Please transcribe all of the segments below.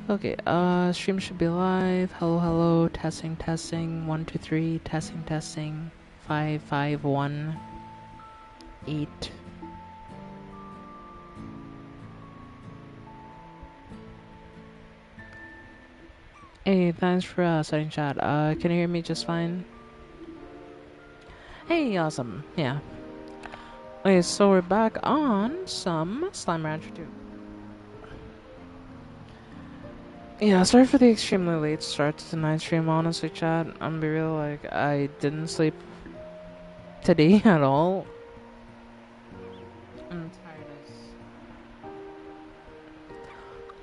Okay, stream should be live. Hello, hello, testing, testing, 1, 2, 3, testing, testing, 5, 5, 1, 8. Hey, thanks for starting chat. Can you hear me just fine? Hey, awesome. Yeah. Okay, so we're back on some Slime Rancher 2. Yeah, sorry for the extremely late start to tonight's stream, honestly, chat. I'm gonna be real, like, I didn't sleep today at all. I'm tired as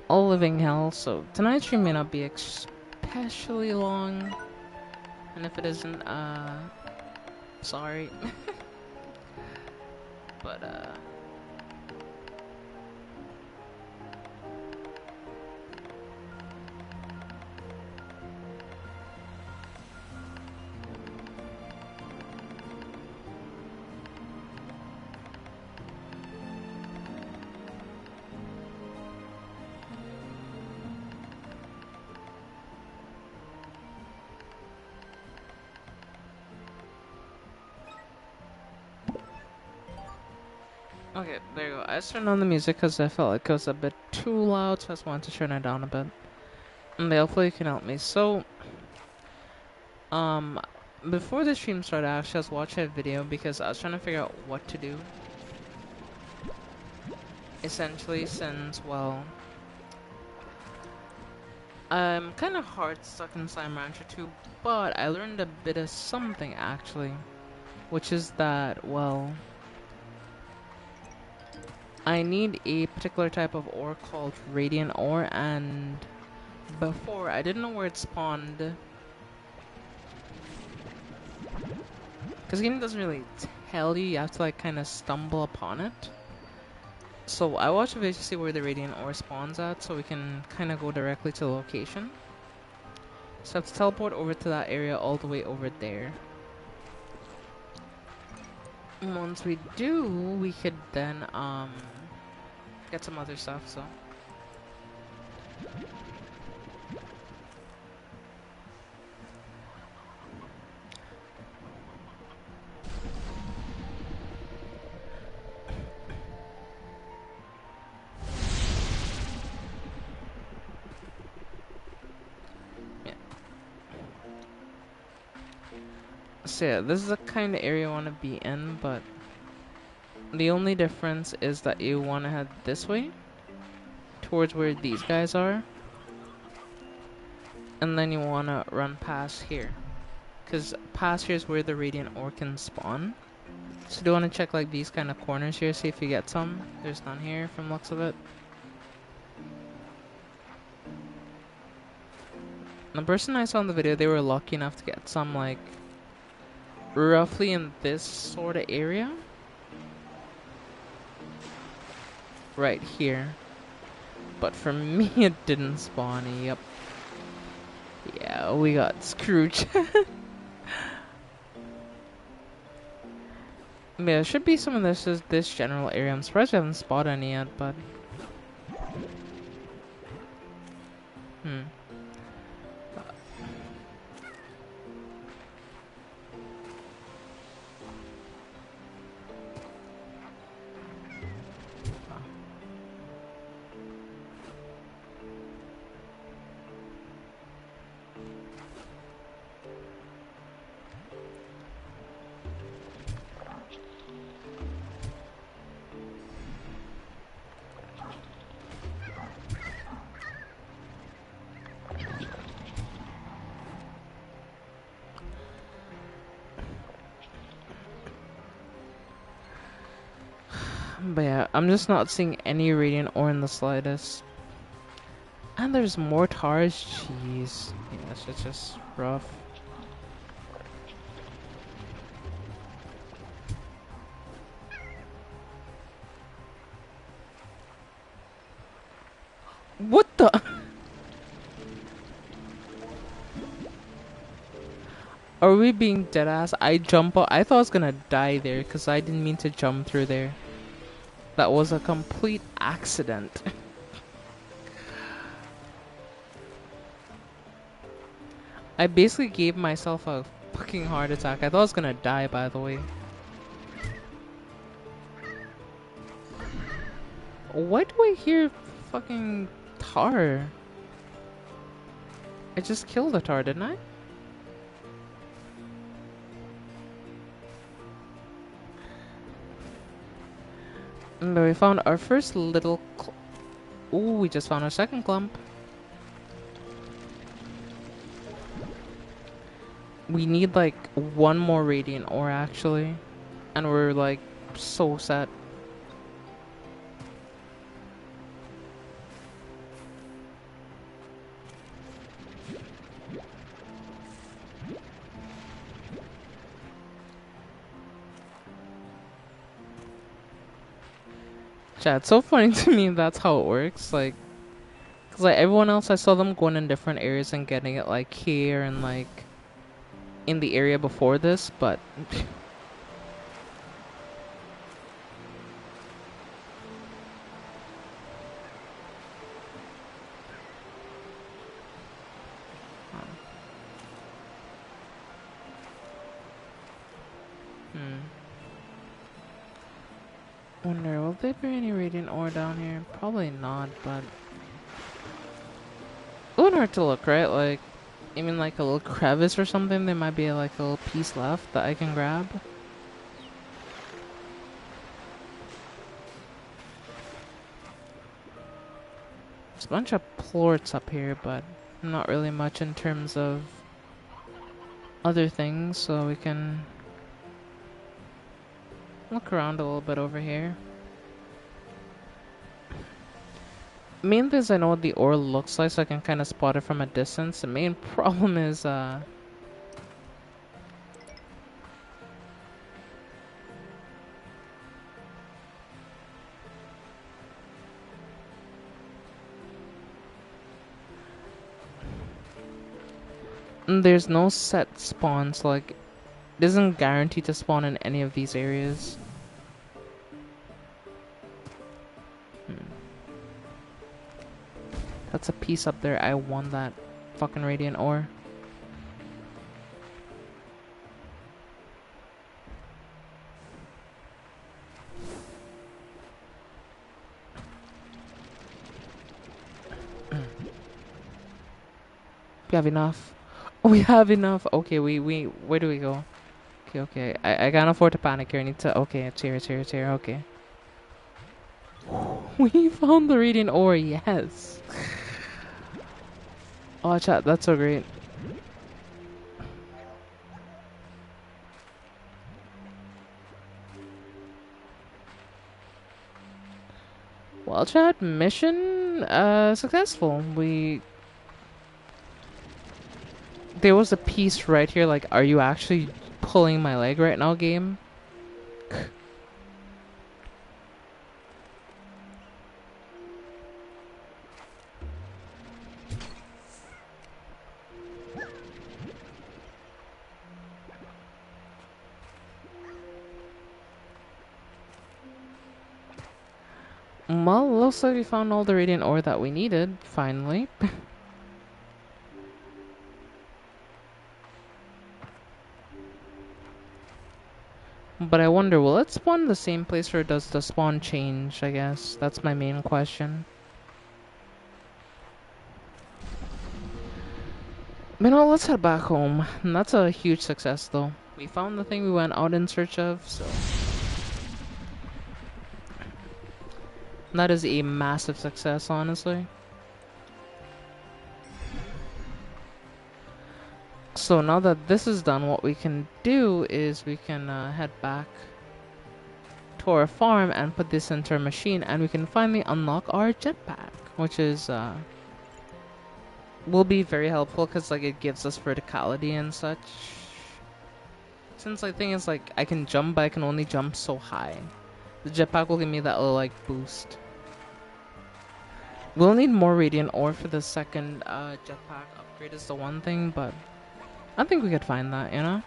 all living hell, so tonight's stream may not be especially long. And if it isn't, sorry. But, okay, there you go. I just turned on the music because I felt like it was a bit too loud, so I just wanted to turn it down a bit. And hopefully you can help me. So, before the stream started, actually I was watching a video because I was trying to figure out what to do. Essentially, since, well, I'm kind of hard stuck in Slime Rancher 2, but I learned a bit of something, actually. Which is that, well, I need a particular type of ore called Radiant Ore, and before, I didn't know where it spawned. Because the game doesn't really tell you have to, like, kind of stumble upon it. So I watched a video to see where the Radiant Ore spawns at, so we can kind of go directly to the location. So I have to teleport over to that area all the way over there. And once we do, we could then, get some other stuff, so. So yeah, this is the kind of area you want to be in, but the only difference is that you want to head this way, towards where these guys are, and then you want to run past here, because past here is where the Radiant Ore can spawn. So do you want to check like these kind of corners here, see if you get some. There's none here from looks of it. The person I saw in the video, they were lucky enough to get some like roughly in this sort of area. Right here. But for me, it didn't spawn. Yep. Yeah, we got screwed. Yeah, there should be some of this general area. I'm surprised we haven't spotted any yet, but... But yeah, I'm just not seeing any Radiant Ore in the slightest. And there's more tars? Jeez. Yeah, it's just rough. What the? Are we being deadass? I jump up. I thought I was gonna die there because I didn't mean to jump through there. That was a complete accident. I basically gave myself a fucking heart attack. I thought I was gonna die, by the way. Why do I hear fucking tar? I just killed a tar, didn't I? But we found our first little... Ooh, we just found our second clump. We need like one more radiant ore actually. And we're like so set. Chat, it's so funny to me that's how it works. Like, cause like everyone else, I saw them going in different areas and getting it like here and like in the area before this, but wonder, will there be any radiant ore down here? Probably not, but it wouldn't hurt to look, right? Like, even like a little crevice or something, there might be like a little piece left that I can grab. There's a bunch of plorts up here, but not really much in terms of other things, so we can look around a little bit over here. Main thing is I know what the ore looks like, so I can kind of spot it from a distance. The main problem is, there's no set spawns, like, it isn't guaranteed to spawn in any of these areas. That's a piece up there. I won that fucking radiant ore. We have enough. We have enough. Okay, where do we go? Okay. I can't afford to panic here. I need to, okay, it's here, okay. We found the radiant ore, yes. Oh, chat, that's so great. Well, chat, mission successful. There was a piece right here, like, are you actually pulling my leg right now, game? Well, looks like we found all the radiant ore that we needed, finally. But I wonder, will it spawn the same place or does the spawn change, I guess? That's my main question. But no, let's head back home. And that's a huge success, though. We found the thing we went out in search of, so... that is a massive success, honestly. So now that this is done, what we can do is we can head back to our farm and put this into our machine, and we can finally unlock our jetpack, which is will be very helpful because like it gives us verticality and such. Since I think it's like I can jump, but I can only jump so high. The jetpack will give me that little like boost. We'll need more radiant ore for the second jetpack upgrade is the one thing, but I think we could find that, you know?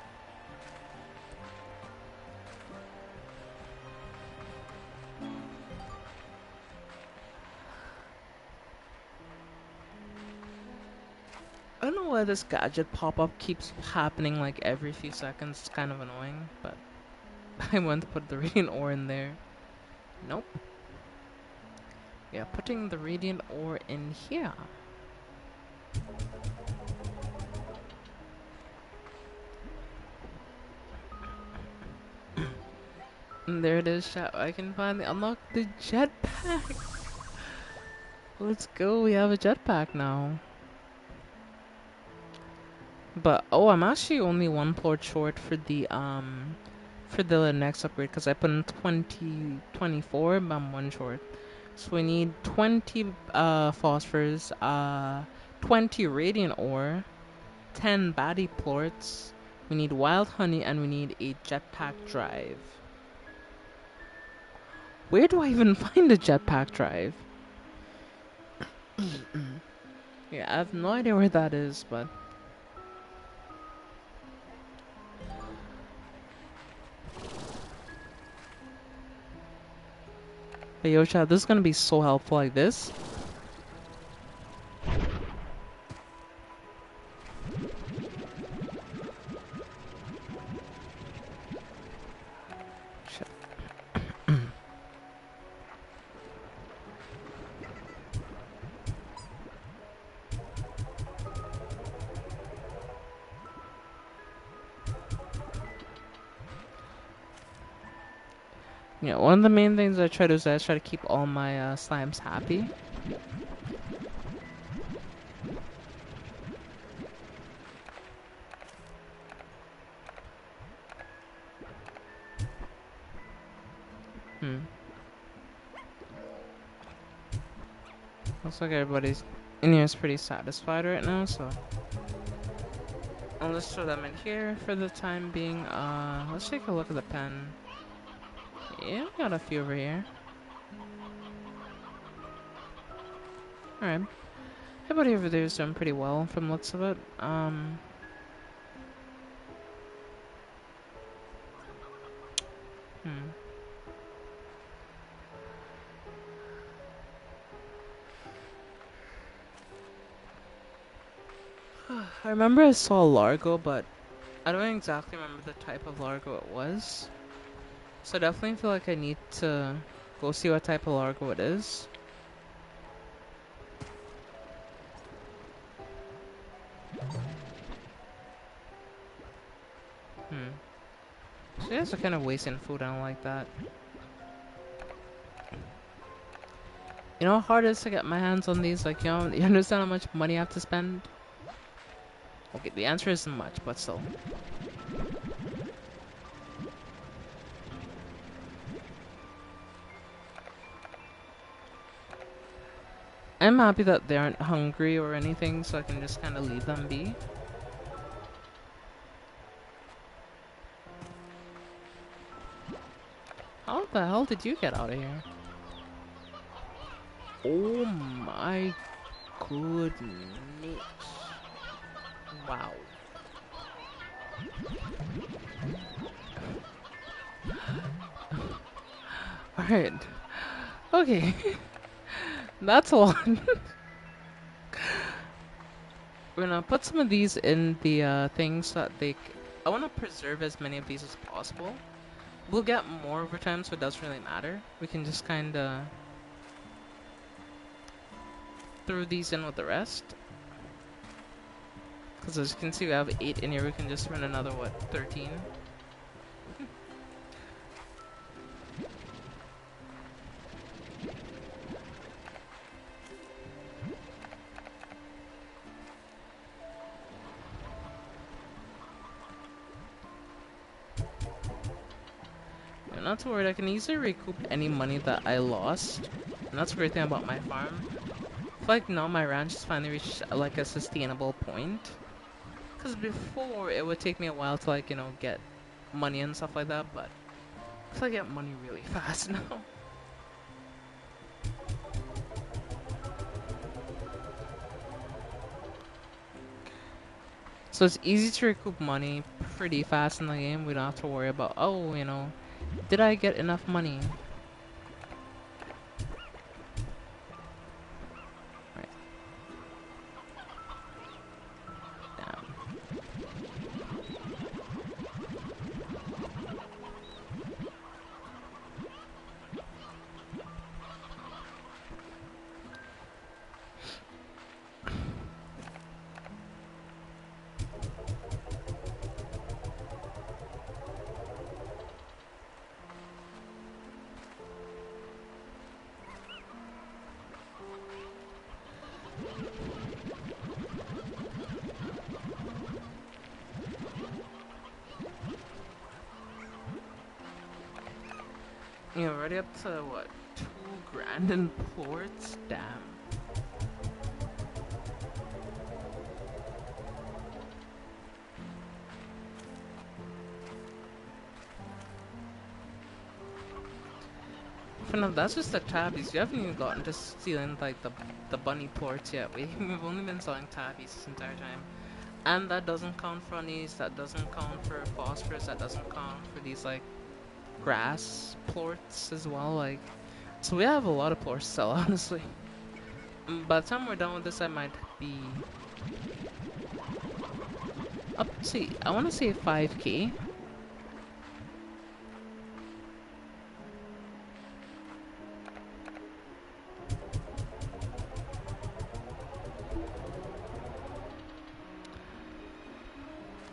don't know why this gadget pop-up keeps happening like every few seconds. It's kind of annoying, but I went to put the radiant ore in there. Nope. Yeah, putting the radiant ore in here. And there it is, chat. I can finally unlock the jetpack. Let's go. We have a jetpack now. But oh, I'm actually only one plort short for the next upgrade because I put in 2024, but I'm one short. So we need 20 phosphors, 20 radiant ore, 10 baddie plorts. We need wild honey and we need a jetpack drive. Where do I even find a jetpack drive? Yeah, I have no idea where that is, but yo, chat, this is gonna be so helpful like this. Yeah, one of the main things I try to do is I try to keep all my slimes happy. Looks like everybody's in here is pretty satisfied right now, so I'll just throw them in here for the time being. Let's take a look at the pen. Yeah, we got a few over here. Alright. Everybody over there is doing pretty well from the looks of it. I remember I saw Largo, but I don't exactly remember the type of Largo it was. So I definitely feel like I need to go see what type of Largo it is. So you guys are kind of wasting food, I don't like that. You know how hard it is to get my hands on these? Like, you know, you understand how much money I have to spend? Okay, the answer isn't much, but still. I'm happy that they aren't hungry or anything, so I can just kind of leave them be. How the hell did you get out of here? Oh my goodness. Wow. Alright. Okay. That's a lot. We're gonna put some of these in the things so that I want to preserve as many of these as possible. We'll get more over time, so it doesn't really matter. We can just kinda throw these in with the rest. Because as you can see, we have 8 in here. We can just run another, what, 13? Yeah, not to worry, I can easily recoup any money that I lost. And that's the great thing about my farm. I feel like now my ranch has finally reached like a sustainable point. Because before, it would take me a while to, like, you know, get money and stuff like that, but I feel like I get money really fast now. So it's easy to recoup money pretty fast in the game. We don't have to worry about, oh, you know, did I get enough money? Right. You're already up to what? 2 grand in plorts? Damn. No, that's just the tabbies. You haven't even gotten to stealing like the bunny plorts yet. We've only been selling tabbies this entire time. And that doesn't count for unease, that doesn't count for phosphorus, that doesn't count for these like grass plorts as well. Like, so we have a lot of plorts to sell, honestly. By the time we're done with this, I might be up. See, I want to say 5k.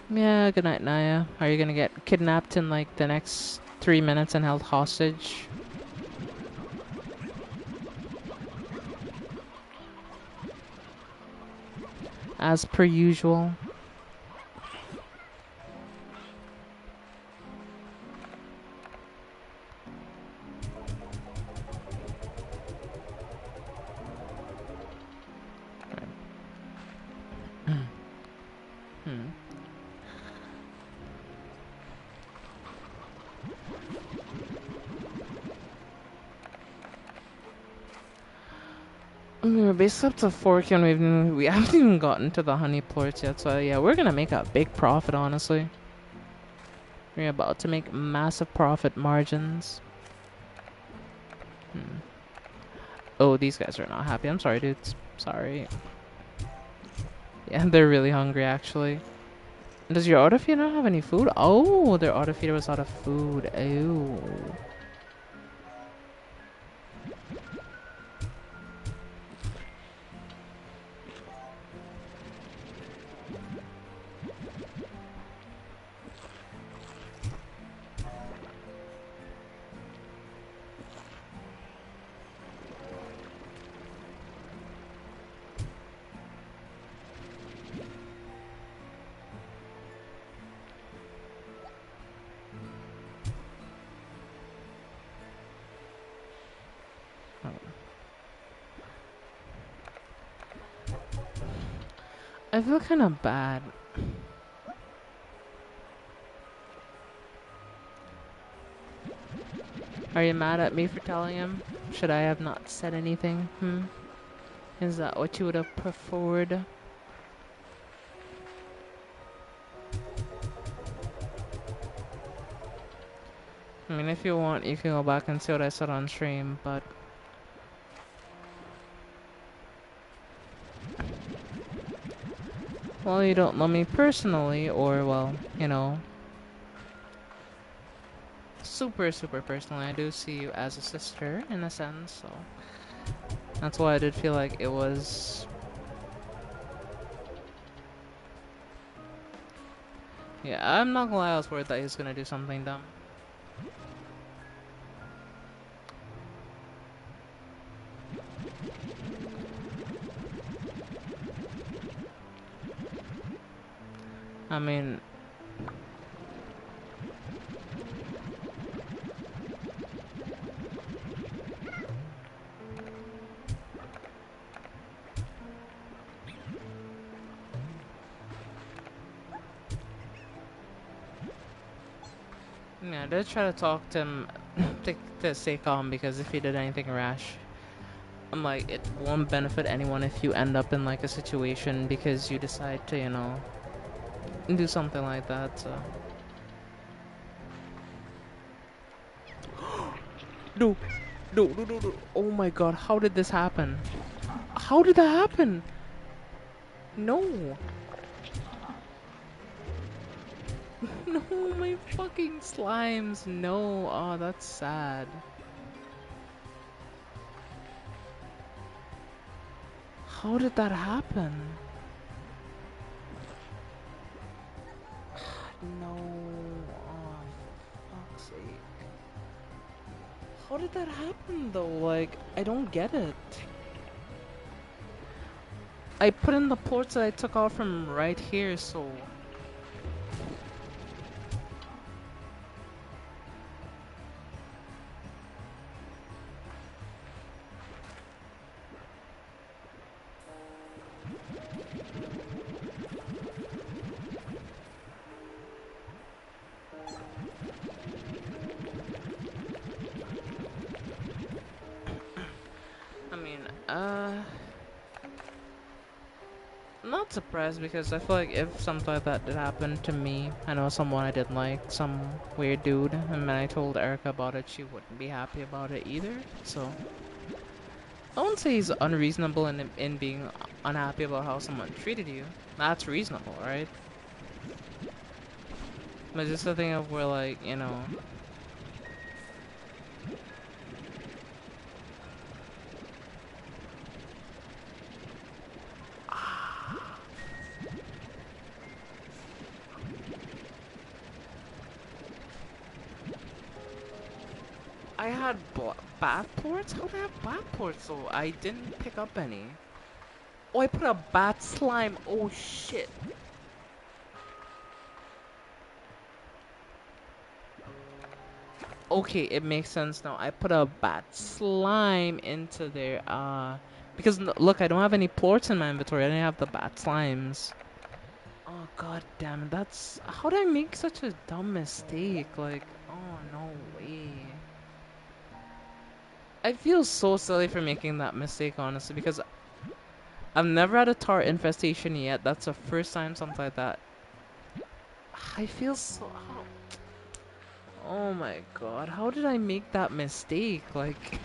Yeah, good night, Naya. Are you gonna get kidnapped in like the next 3 minutes and held hostage? As per usual. Hmm. We're basically up to 4k and we haven't even gotten to the honey plorts yet, so yeah, we're gonna make a big profit, honestly. We're about to make massive profit margins. Hmm. Oh, these guys are not happy. I'm sorry, dudes. Sorry. Yeah, they're really hungry, actually. Does your autofeeder not have any food? Oh, their autofeeder was out of food. Oh. I feel kind of bad. Are you mad at me for telling him? Should I have not said anything? Is that what you would have preferred? I mean, if you want, you can go back and see what I said on stream, but... Well, you don't know me personally, or, well, you know... Super, super personally, I do see you as a sister, in a sense, so... That's why I did feel like it was... Yeah, I'm not gonna lie, I was worried that he was gonna do something dumb. I mean... Yeah, I did try to talk to him to stay calm, because if he did anything rash, I'm like, it won't benefit anyone if you end up in like a situation because you decide to, you know, do something like that, so. No, no, no, no, no. Oh my god, how did this happen? How did that happen? No. No, my fucking slimes, no. Oh, that's sad. How did that happen? No. Oh, for fuck's sake. How did that happen though? Like, I don't get it. I put in the ports that I took out from right here, so... I mean, I'm not surprised because I feel like if something like that did happen to me, I know someone I didn't like, some weird dude, and when I told Erica about it, she wouldn't be happy about it either, so... I wouldn't say he's unreasonable in being unhappy about how someone treated you. That's reasonable, right? But just the thing of where, like, you know... I had bat ports? How did I have bat ports though? I didn't pick up any. Oh, I put a bat slime. Oh shit. Okay, it makes sense now. I put a bat slime into there. Because look, I don't have any ports in my inventory. I didn't have the bat slimes. Oh god damn it. That's... How did I make such a dumb mistake? Like, oh no way. I feel so silly for making that mistake, honestly, because I've never had a tar infestation yet. That's the first time something like that. I feel so... Oh my god, how did I make that mistake? Like...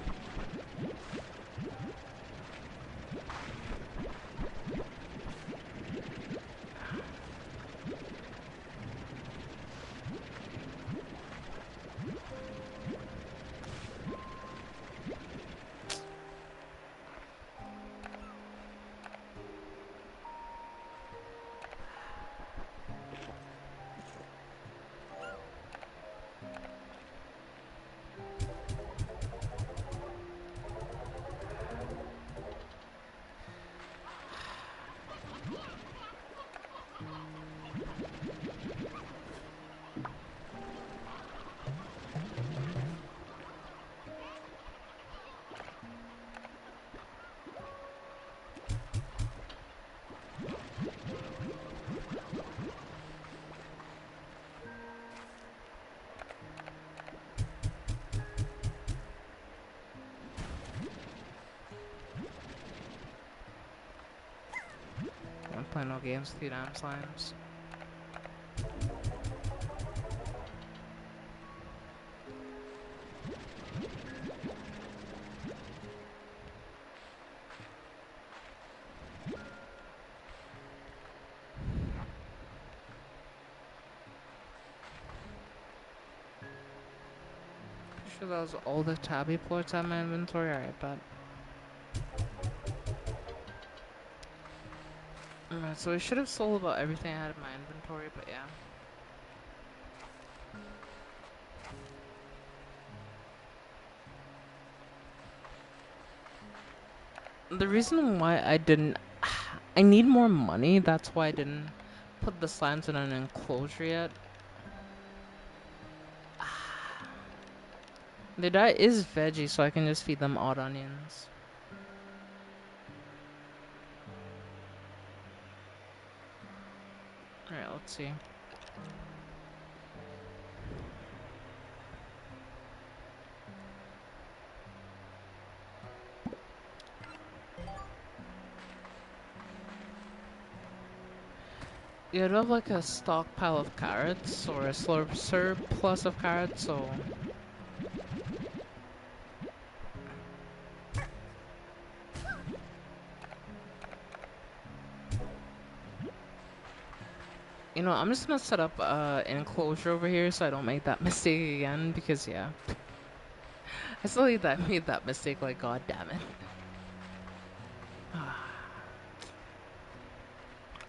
I'm playing no games with you damn slimes. Sure that was all the tabby ports at my inventory? Alright, but... Alright, so I should have sold about everything I had in my inventory, but yeah. The reason why I didn't... I need more money, that's why I didn't put the slimes in an enclosure yet. The diet is veggie, so I can just feed them odd onions. Alright, let's see. Yeah, I do have like a stockpile of carrots, or a surplus of carrots, so... You know, I'm just gonna set up an enclosure over here so I don't make that mistake again, because yeah. I still made that mistake, like, god damn it.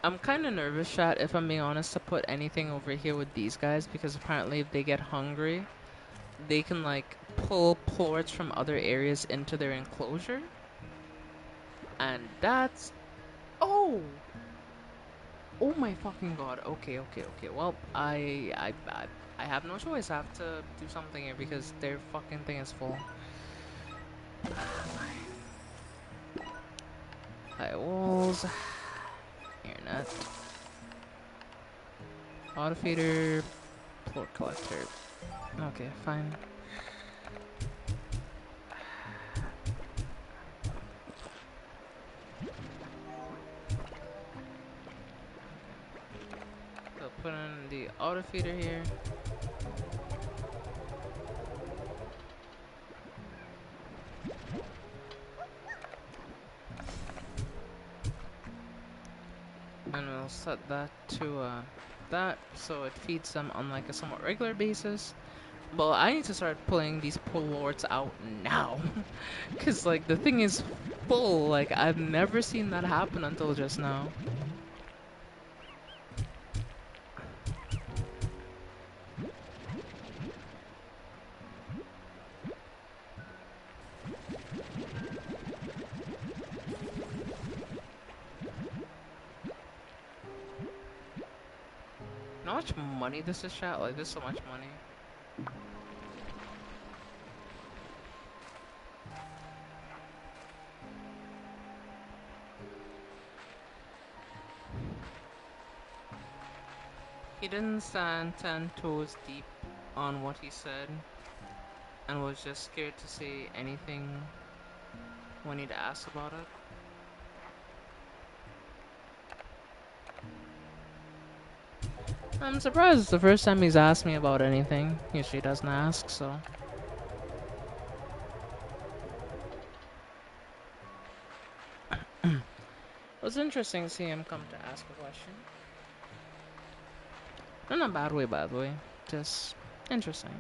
I'm kinda nervous, chat, if I'm being honest, to put anything over here with these guys, because apparently if they get hungry, they can, like, pull plorts from other areas into their enclosure. And that's Oh! Oh my fucking god. Okay, okay, okay. Well, I have no choice. I have to do something here because their fucking thing is full. High walls. Internet. Auto feeder. Floor collector. Okay, fine. So put in the auto feeder here. And we'll set that to that so it feeds them on like a somewhat regular basis. But I need to start pulling these pull lords out now. Cause like the thing is full. Like I've never seen that happen until just now. You know how much money this is, chat? Like, this is so much money. He didn't stand 10 toes deep on what he said and was just scared to say anything when he'd asked about it. I'm surprised it's the first time he's asked me about anything. Usually he doesn't ask, so. It was interesting to see him come to ask a question. Not in a bad way, by the way. Just interesting.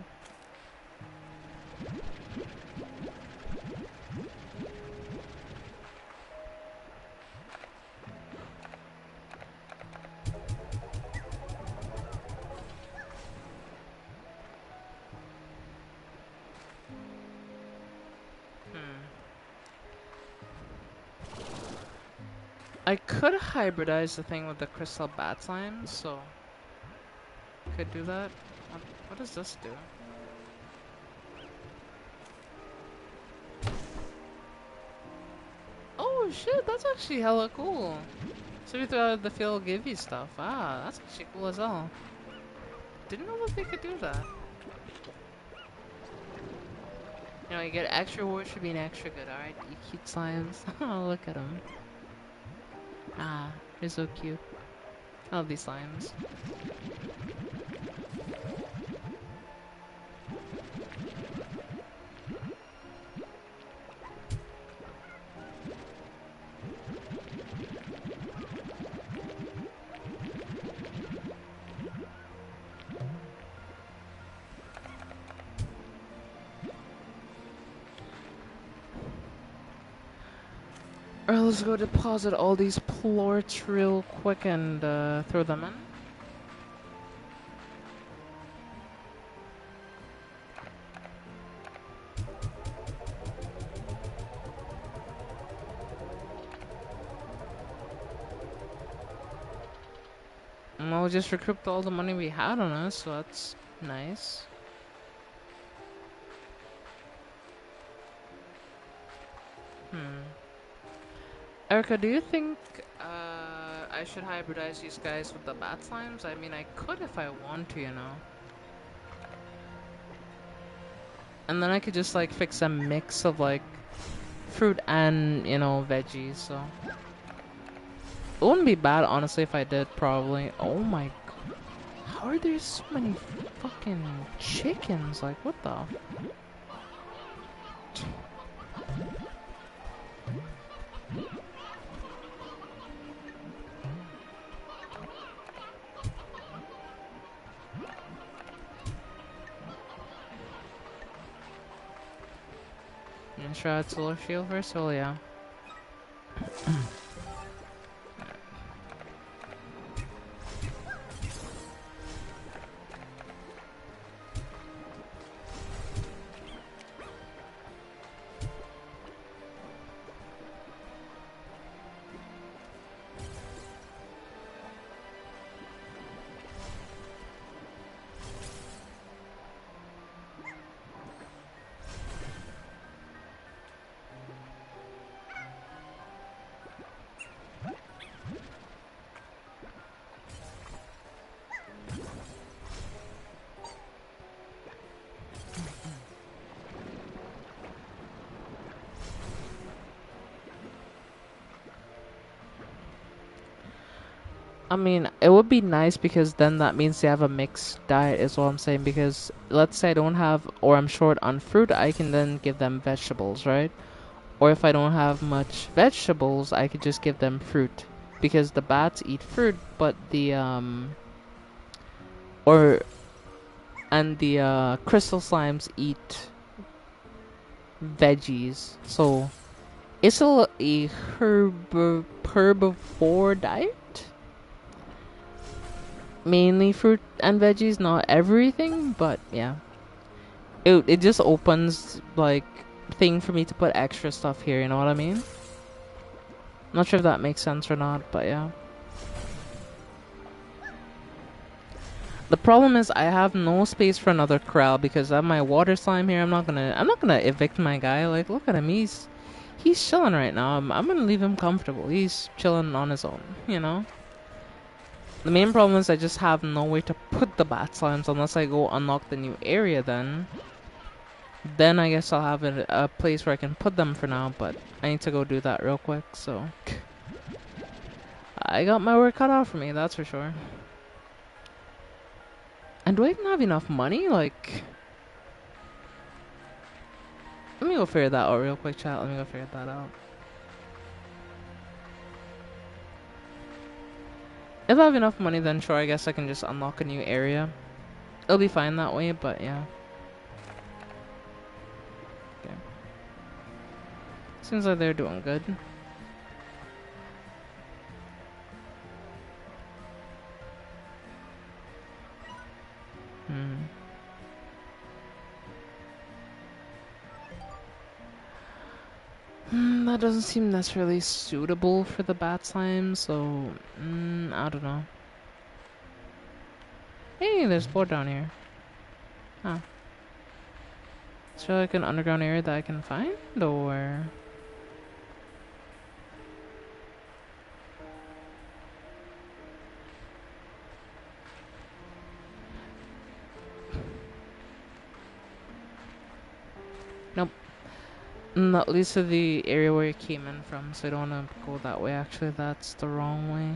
I could hybridize the thing with the crystal bat slime, so could do that. What does this do? Oh shit, that's actually hella cool. So we throw out the Phil give you stuff. Ah, that's actually cool as hell. Didn't know that they could do that. You know, you get extra rewards for being extra good, alright? You cute slimes. Oh, look at them. Ah, they're so cute. I love these slimes. Alright, let's go deposit all these plorts real quick and throw them in. And we just recouped all the money we had on us, so that's nice. Erica, do you think I should hybridize these guys with the bat slimes? I mean, I could if I want to, you know. And then I could just like fix a mix of like fruit and, you know, veggies, so. It wouldn't be bad, honestly, if I did, probably. Oh my god. How are there so many fucking chickens? Like, what the? Shroud Solar Shield first? Oh yeah. I mean, it would be nice because then that means they have a mixed diet is what I'm saying, because let's say I don't have, or I'm short on fruit, I can then give them vegetables, right? Or if I don't have much vegetables, I could just give them fruit. Because the bats eat fruit, but or, and the crystal slimes eat veggies. So, it's a herbivore diet? Mainly fruit and veggies, not everything, but yeah. It just opens, like, thing for me to put extra stuff here, you know what I mean? Not sure if that makes sense or not, but yeah. The problem is I have no space for another corral because I have my water slime here. I'm not gonna evict my guy. Like, look at him, he's chilling right now. I'm gonna leave him comfortable. He's chilling on his own, you know? The main problem is I just have nowhere to put the bat slimes unless I go unlock the new area then. Then I guess I'll have a place where I can put them for now, but I need to go do that real quick, so. I got my work cut out for me, that's for sure. And do I even have enough money? Like, let me go figure that out real quick, chat. Let me go figure that out. If I have enough money, then sure, I guess I can just unlock a new area. It'll be fine that way, but yeah. Okay. Seems like they're doing good. That doesn't seem necessarily suitable for the bat slime, so I don't know. Hey, there's four down here. Huh. Is there like an underground area that I can find, or? Nope. Not at least to the area where it came in from, so I don't want to go that way. Actually, that's the wrong way.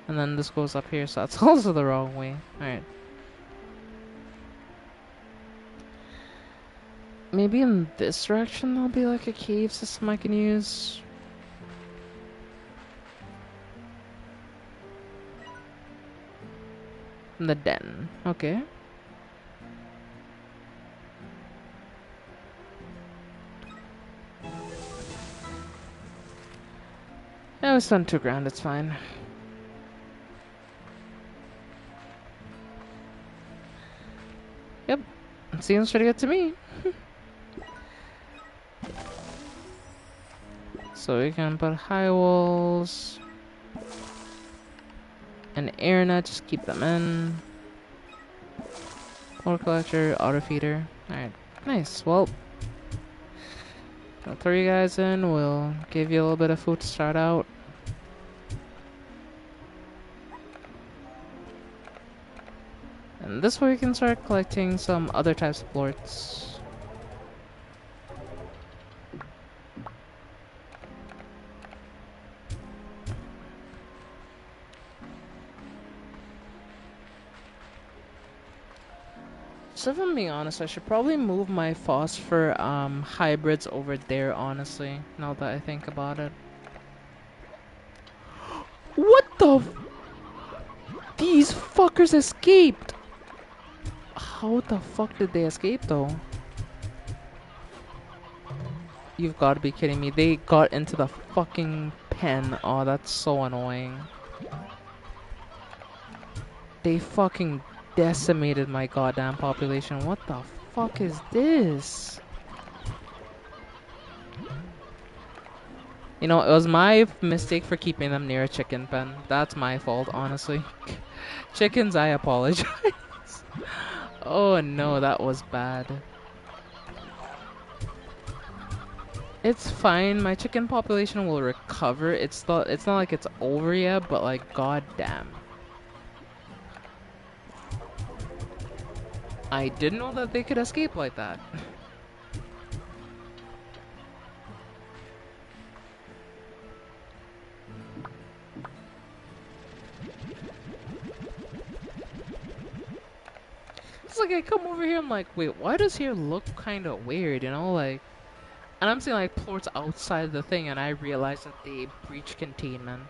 And then this goes up here, so that's also the wrong way. Alright. Maybe in this direction there'll be like a cave system I can use. The den. Okay. Yeah, we spent $2,000, it's fine. Yep. It seems pretty good to me. So we can put high walls. An air net, just keep them in. Water collector, auto feeder. Alright, nice. Well, I'll throw you guys in. We'll give you a little bit of food to start out. And this way we can start collecting some other types of plorts. So if I'm being honest, I should probably move my phosphor hybrids over there, honestly, now that I think about it. What the These fuckers escaped! How the fuck did they escape though? You've got to be kidding me. They got into the fucking pen. Oh, that's so annoying. They fucking decimated my goddamn population. What the fuck is this? You know, it was my mistake for keeping them near a chicken pen. That's my fault, honestly. Chickens, I apologize. Oh no, that was bad. It's fine. My chicken population will recover. It's not like it's over yet, but like goddamn. I didn't know that they could escape like that. Cause like I come over here, I'm like, wait, why does here look kind of weird? You know, like, and I'm seeing like plorts outside the thing, and I realize that they breach containment.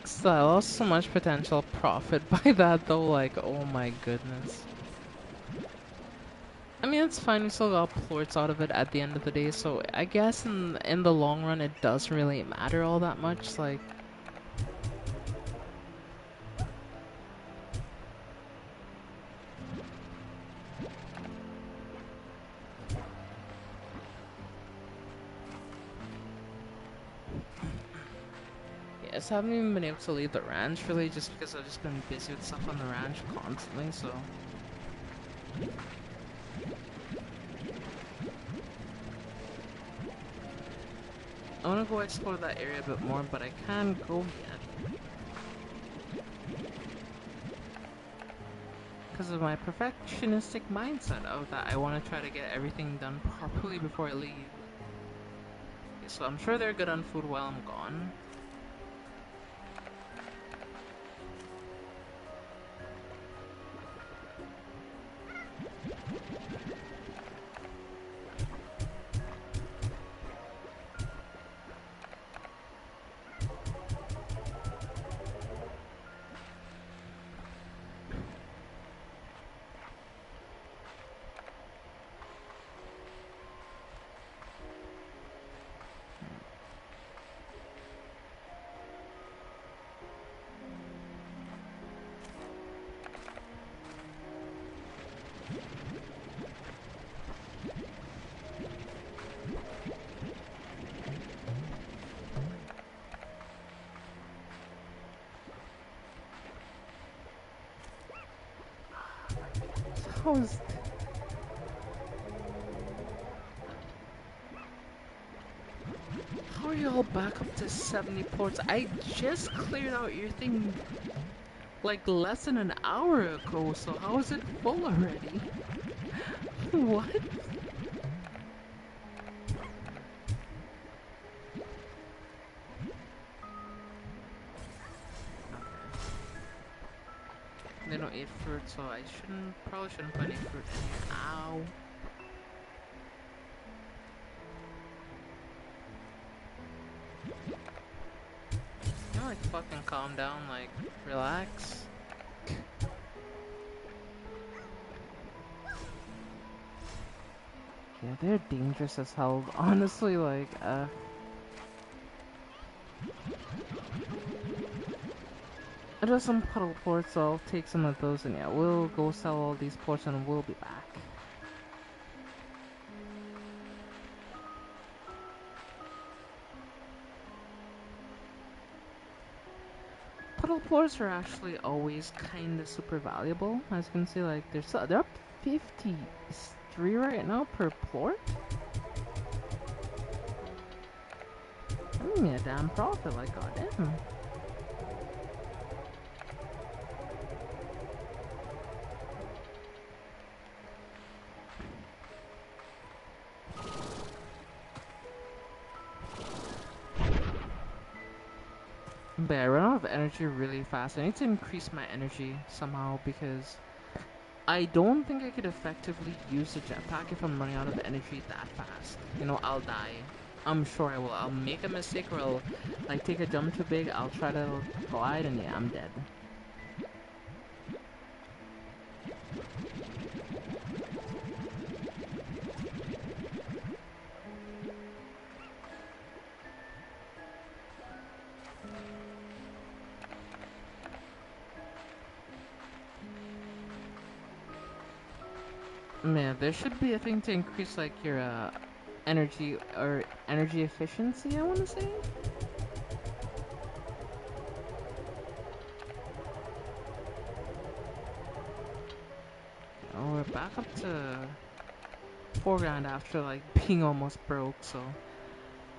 So I lost so much potential profit by that though, like, oh my goodness. I mean, it's fine, we still got plorts out of it at the end of the day, so I guess in the long run it doesn't really matter all that much, like... Yes, I haven't even been able to leave the ranch really, just because I've just been busy with stuff on the ranch constantly, so... I wanna go explore that area a bit more, but I can't go yet. Because of my perfectionistic mindset of that I want to try to get everything done properly before I leave. Okay, so I'm sure they're good on food while I'm gone. How is... How are you all back up to 70 ports? I just cleared out your thing like less than an hour ago, so how is it full already? What? They don't eat fruit, so I probably shouldn't put any fruit in here. Ow. You know, like, fucking calm down, like, relax. Yeah, they're dangerous as hell. Honestly, like, I just some puddle ports, so I'll take some of those, and yeah, we'll go sell all these ports, and we'll be back. Puddle ports are actually always kinda super valuable. As you can see, like, they're up 53 right now per port. Give me a damn profit, like, goddamn. But I run out of energy really fast. I need to increase my energy somehow because I don't think I could effectively use the jetpack if I'm running out of energy that fast. You know, I'll die. I'm sure I will. I'll make a mistake or I'll like take a jump too big. I'll try to glide and yeah, I'm dead. Man, there should be a thing to increase like your energy or energy efficiency, I want to say. Oh, we're back up to 4 grand after like being almost broke, so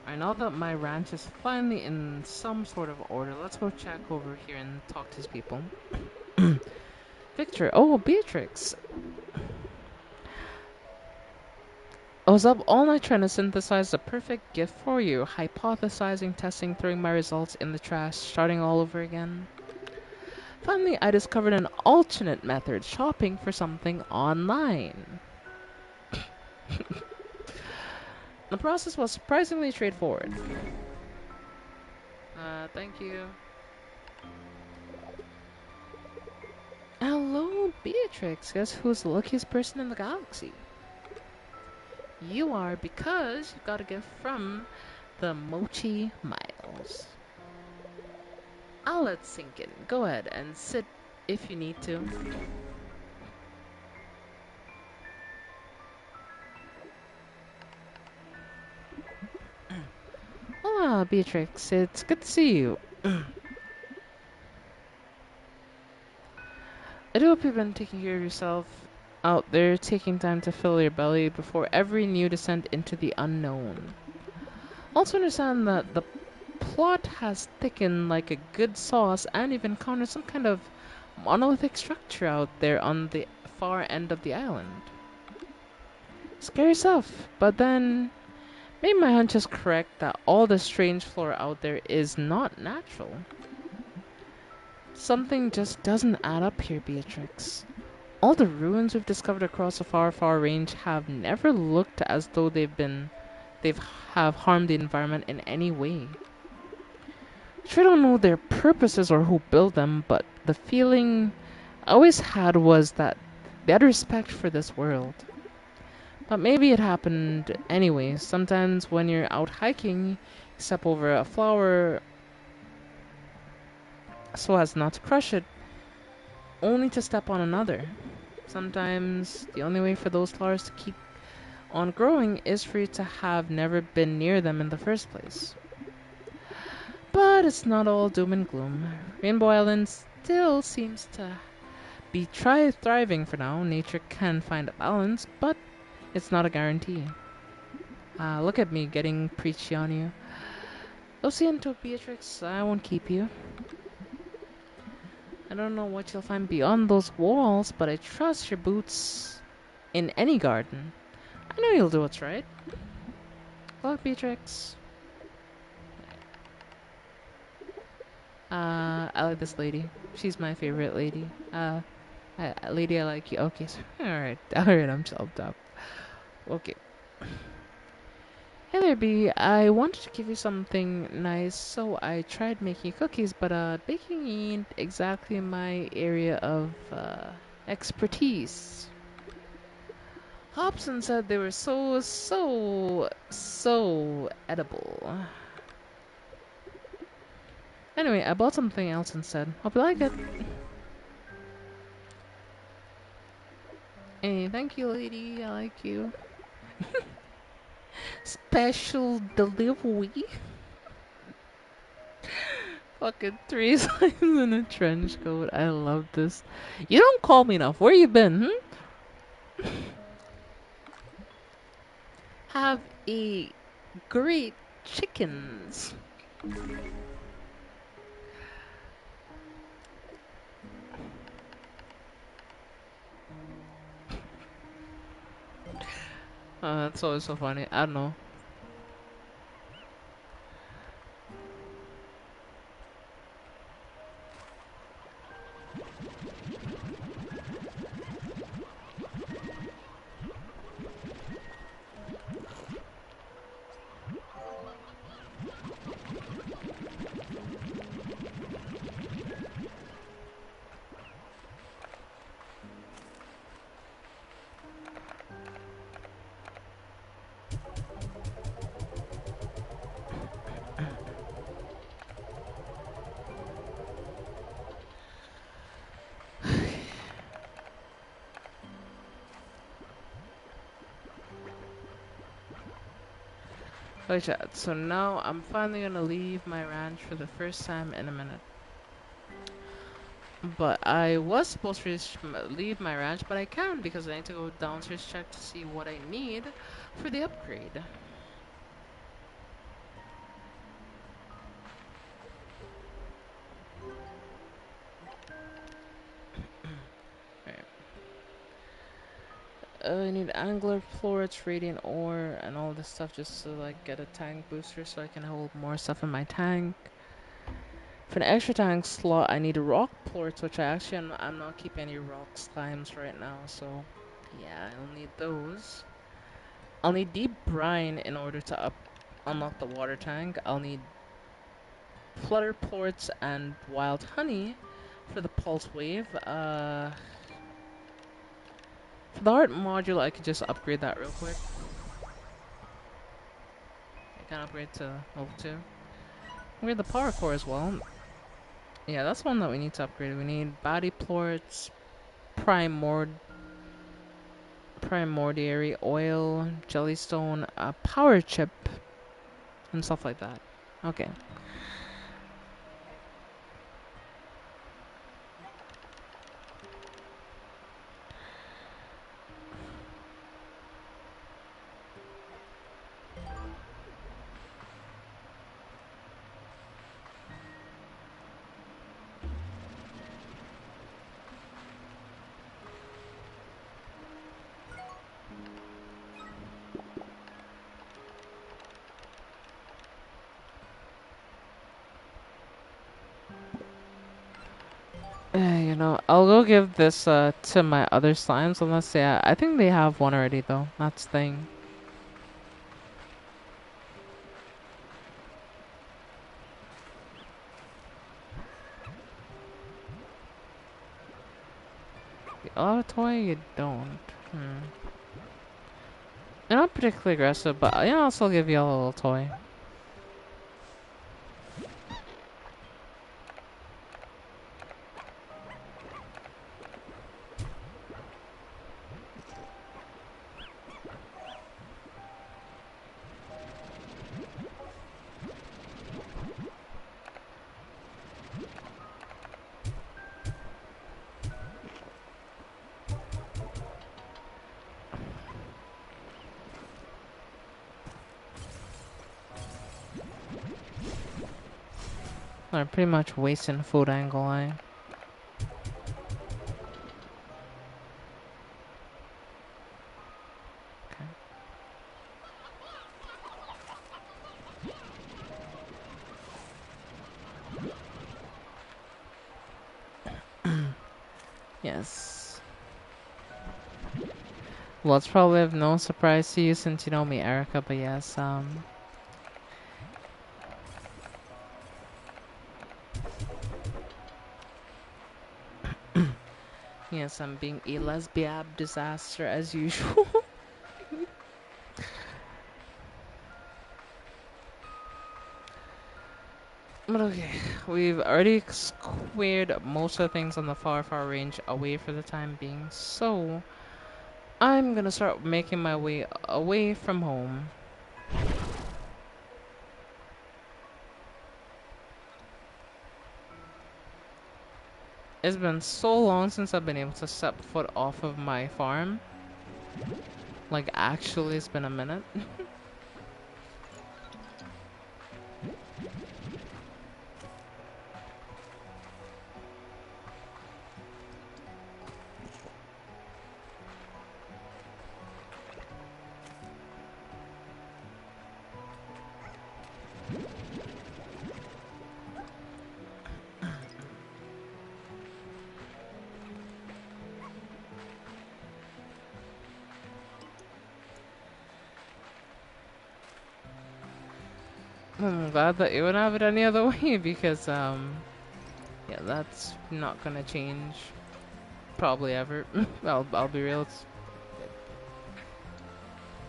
I know that my ranch is finally in some sort of order. Let's go check over here and talk to these people. Victor, oh, Beatrix. I was up all night trying to synthesize the perfect gift for you, hypothesizing, testing, throwing my results in the trash, starting all over again. Finally, I discovered an alternate method, shopping for something online. The process was surprisingly straightforward. Thank you. Hello, Beatrix. Guess who's the luckiest person in the galaxy? You are, because you got a gift from the Mochi Miles. I'll let it sink in. Go ahead and sit if you need to. Hola, Beatrix. It's good to see you. I do hope you've been taking care of yourself out there, taking time to fill your belly before every new descent into the unknown. Also understand that the plot has thickened like a good sauce and you've encountered some kind of monolithic structure out there on the far end of the island. Scary stuff, but then maybe my hunch is correct that all the strange flora out there is not natural. Something just doesn't add up here, Beatrix. All the ruins we've discovered across the far, far range have never looked as though they've have harmed the environment in any way. Sure don't know their purposes or who built them, but the feeling I always had was that they had respect for this world. But maybe it happened anyway. Sometimes when you're out hiking, you step over a flower so as not to crush it, only to step on another. Sometimes the only way for those flowers to keep on growing is for you to have never been near them in the first place. But it's not all doom and gloom. Rainbow Island still seems to be thriving for now. Nature can find a balance, but it's not a guarantee. Look at me getting preachy on you. Go see into Beatrix. I won't keep you. I don't know what you'll find beyond those walls, but I trust your boots in any garden. I know you'll do what's right. Good luck, Beatrix. I like this lady. She's my favorite lady. Lady, I like you. Okay, so, alright, I'm chopped up. Okay. Hey there, B. I wanted to give you something nice, so I tried making cookies, but baking ain't exactly my area of expertise. Hobson said they were so edible. Anyway, I bought something else instead. Hope you like it. Hey, thank you, lady. I like you. Special delivery. Fucking three slimes in a trench coat. I love this. You don't call me enough. Where you been? Have a great chickens. That's always so funny. I don't know. Okay, chat. So now I'm finally gonna leave my ranch for the first time in a minute. But I was supposed to leave my ranch, but I can't because I need to go downstairs check to see what I need for the upgrade. Alright. I need angler florets, radiant ore, and all this stuff just to like get a tank booster so I can hold more stuff in my tank. For an extra tank slot, I need rock plorts, which I'm not keeping any rock slimes right now, so yeah, I'll need those. I'll need deep brine in order to unlock the water tank. I'll need flutter plorts and wild honey for the pulse wave. For the heart module, I could just upgrade that real quick. I can upgrade to level 2. Upgrade the power core as well. Yeah, that's one that we need to upgrade. We need body plorts, primordiary oil, jellystone, a power chip, and stuff like that. Okay. You know, I'll go give this to my other slimes unless I think they have one already though. That's the thing. The other toy you don't. They're not particularly aggressive, but yeah, I'll still give you a little toy. They're pretty much wasting food angle, Yes. Well, it's probably of no surprise to you since you know me, Erica, but yes, yes, I'm being a lesbian disaster as usual. But okay, we've already squared most of the things on the far range away for the time being, so I'm gonna start making my way away from home. It's been so long since I've been able to step foot off of my farm. Like, actually, it's been a minute. I'm glad that you would have it any other way because, yeah, that's not gonna change probably ever. I'll be real,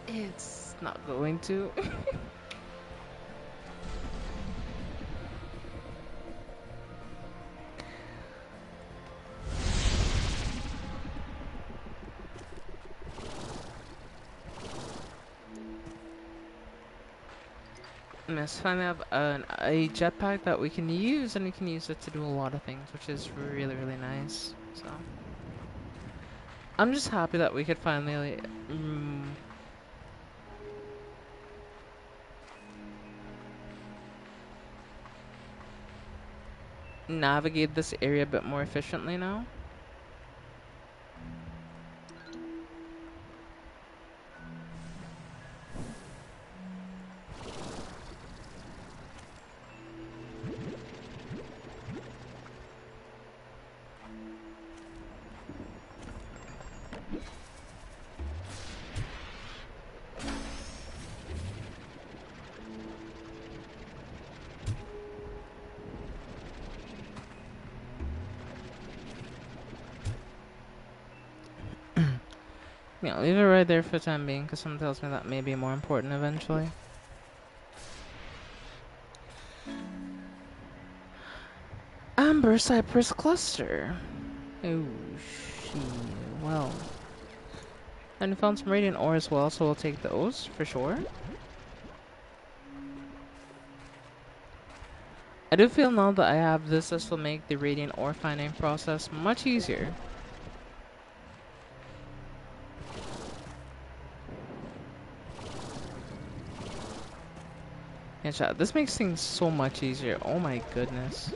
it's not going to. Yes, finally have a jetpack that we can use, and we can use it to do a lot of things, which is really, really nice. So, I'm just happy that we could finally navigate this area a bit more efficiently now. Yeah, leave it right there for the time being, because something tells me that may be more important eventually. Amber Cypress Cluster. Oh, shit. Well. And we found some radiant ore as well, so we'll take those for sure. I do feel now that I have this will make the radiant ore finding process much easier. Yeah, chat, this makes things so much easier. Oh my goodness.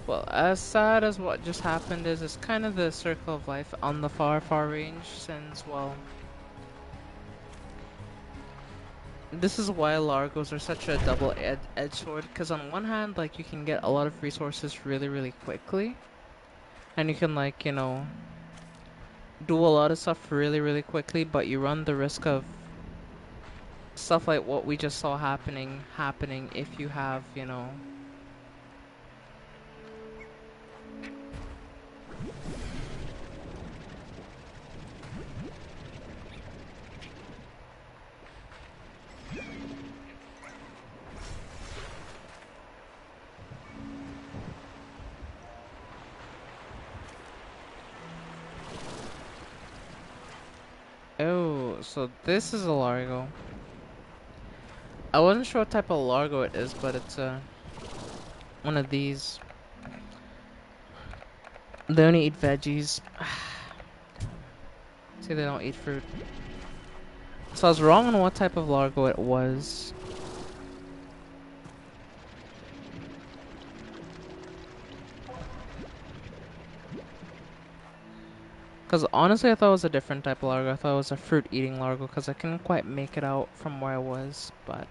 Well, as sad as what just happened is, it's kind of the circle of life on the far, far range since, well, this is why Largos are such a double-edged sword, because on one hand, like, you can get a lot of resources really, really quickly, and you can, like, you know, do a lot of stuff really, really quickly, but you run the risk of stuff like what we just saw happening if you have, you know, oh, so this is a Largo. I wasn't sure what type of Largo it is, but it's one of these. They only eat veggies. See, they don't eat fruit. So I was wrong on what type of Largo it was. Because honestly, I thought it was a different type of Largo. I thought it was a fruit-eating Largo, because I couldn't quite make it out from where I was, but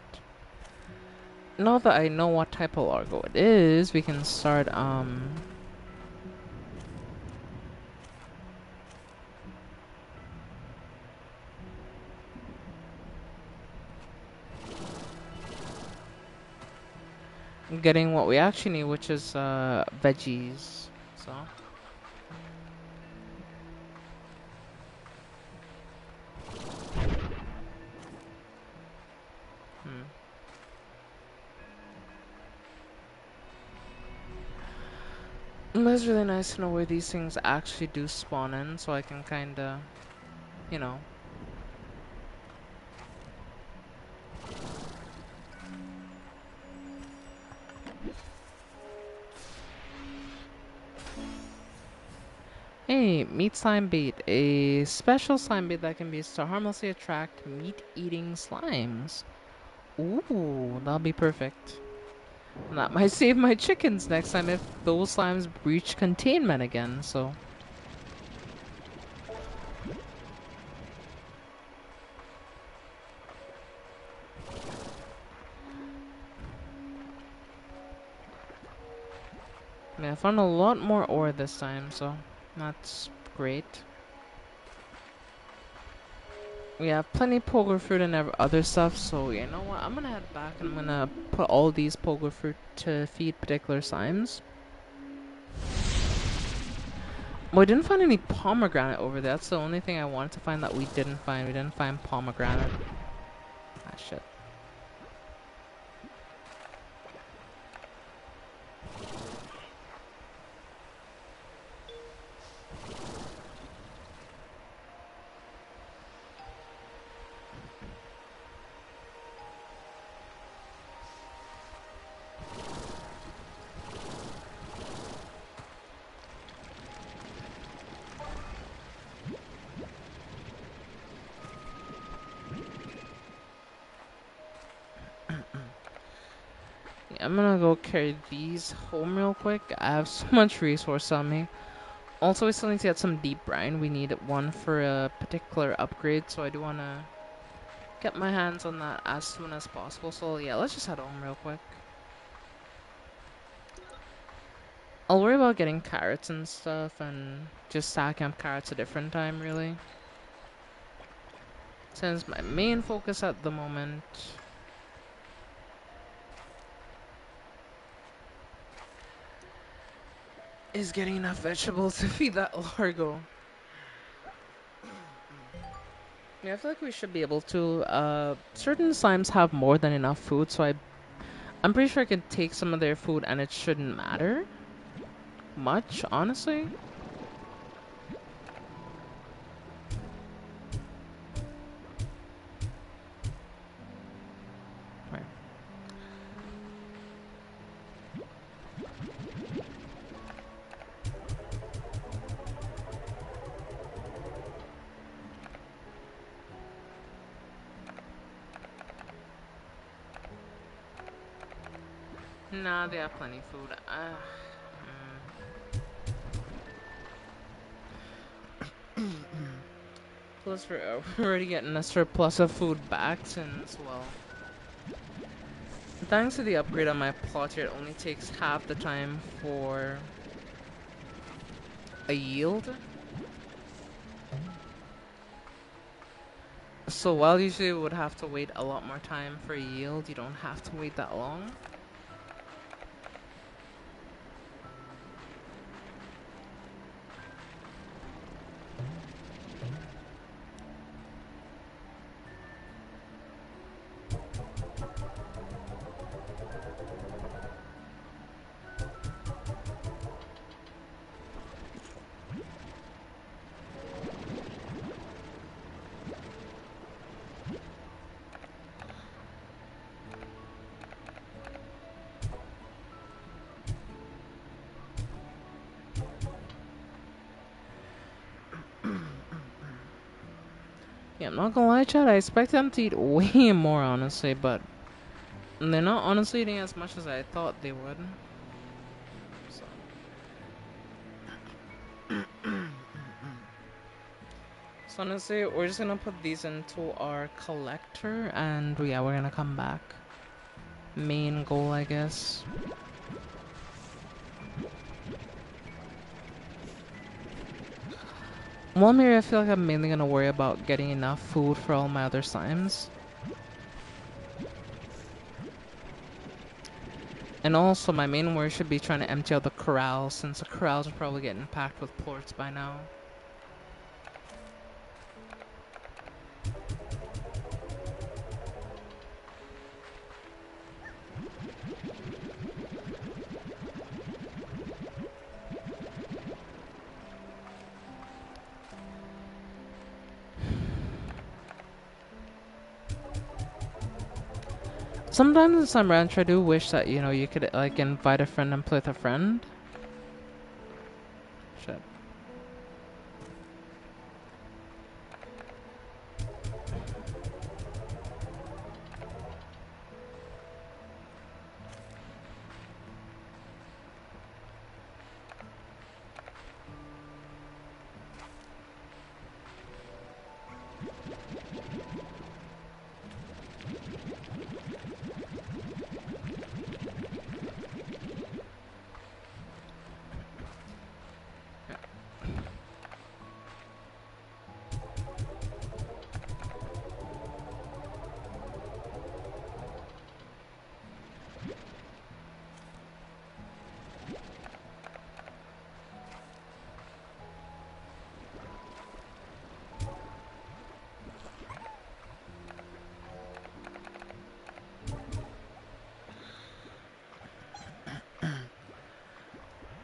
now that I know what type of Largo it is, we can start, getting what we actually need, which is, veggies, so. It's really nice to know where these things actually do spawn in, so I can kinda, you know. Hey, meat slime bait. A special slime bait that can be used to harmlessly attract meat-eating slimes. Ooh, that'll be perfect. And that might save my chickens next time if those slimes breach containment again, so... I mean, I found a lot more ore this time, so that's great. We have plenty of pogo fruit and other stuff, so you know what? I'm gonna head back and I'm gonna put all these pogo fruit to feed particular slimes. Well, we didn't find any pomegranate over there. That's the only thing I wanted to find that we didn't find. We didn't find pomegranate. Ah, shit. I'm gonna go carry these home real quick. I have so much resource on me. Also, we still need to get some deep brine. We need one for a particular upgrade, so I do want to get my hands on that as soon as possible. So yeah, let's just head home real quick. I'll worry about getting carrots and stuff and just stacking up carrots a different time, really. Since my main focus at the moment is getting enough vegetables to feed that largo. Yeah, I feel like we should be able to. Certain slimes have more than enough food, so I'm pretty sure I can take some of their food and it shouldn't matter much, honestly. Right. Nah, they have plenty of food. Plus, we're already getting a surplus of food back since, well, thanks to the upgrade on my plot here, it only takes half the time for a yield. So while usually we would have to wait a lot more time for a yield, you don't have to wait that long. Yeah, I'm not gonna lie, Chad, I expect them to eat way more, honestly, but they're not honestly eating as much as I thought they would. So, so honestly, we're just gonna put these into our collector, and yeah, we're gonna come back. Main goal, I guess. While I'm here, I feel like I'm mainly gonna worry about getting enough food for all my other slimes. And also, my main worry should be trying to empty out the corrals, since the corrals are probably getting packed with plorts by now. Sometimes in some ranch, I do wish that, you know, you could, like, invite a friend and play with a friend. Shit.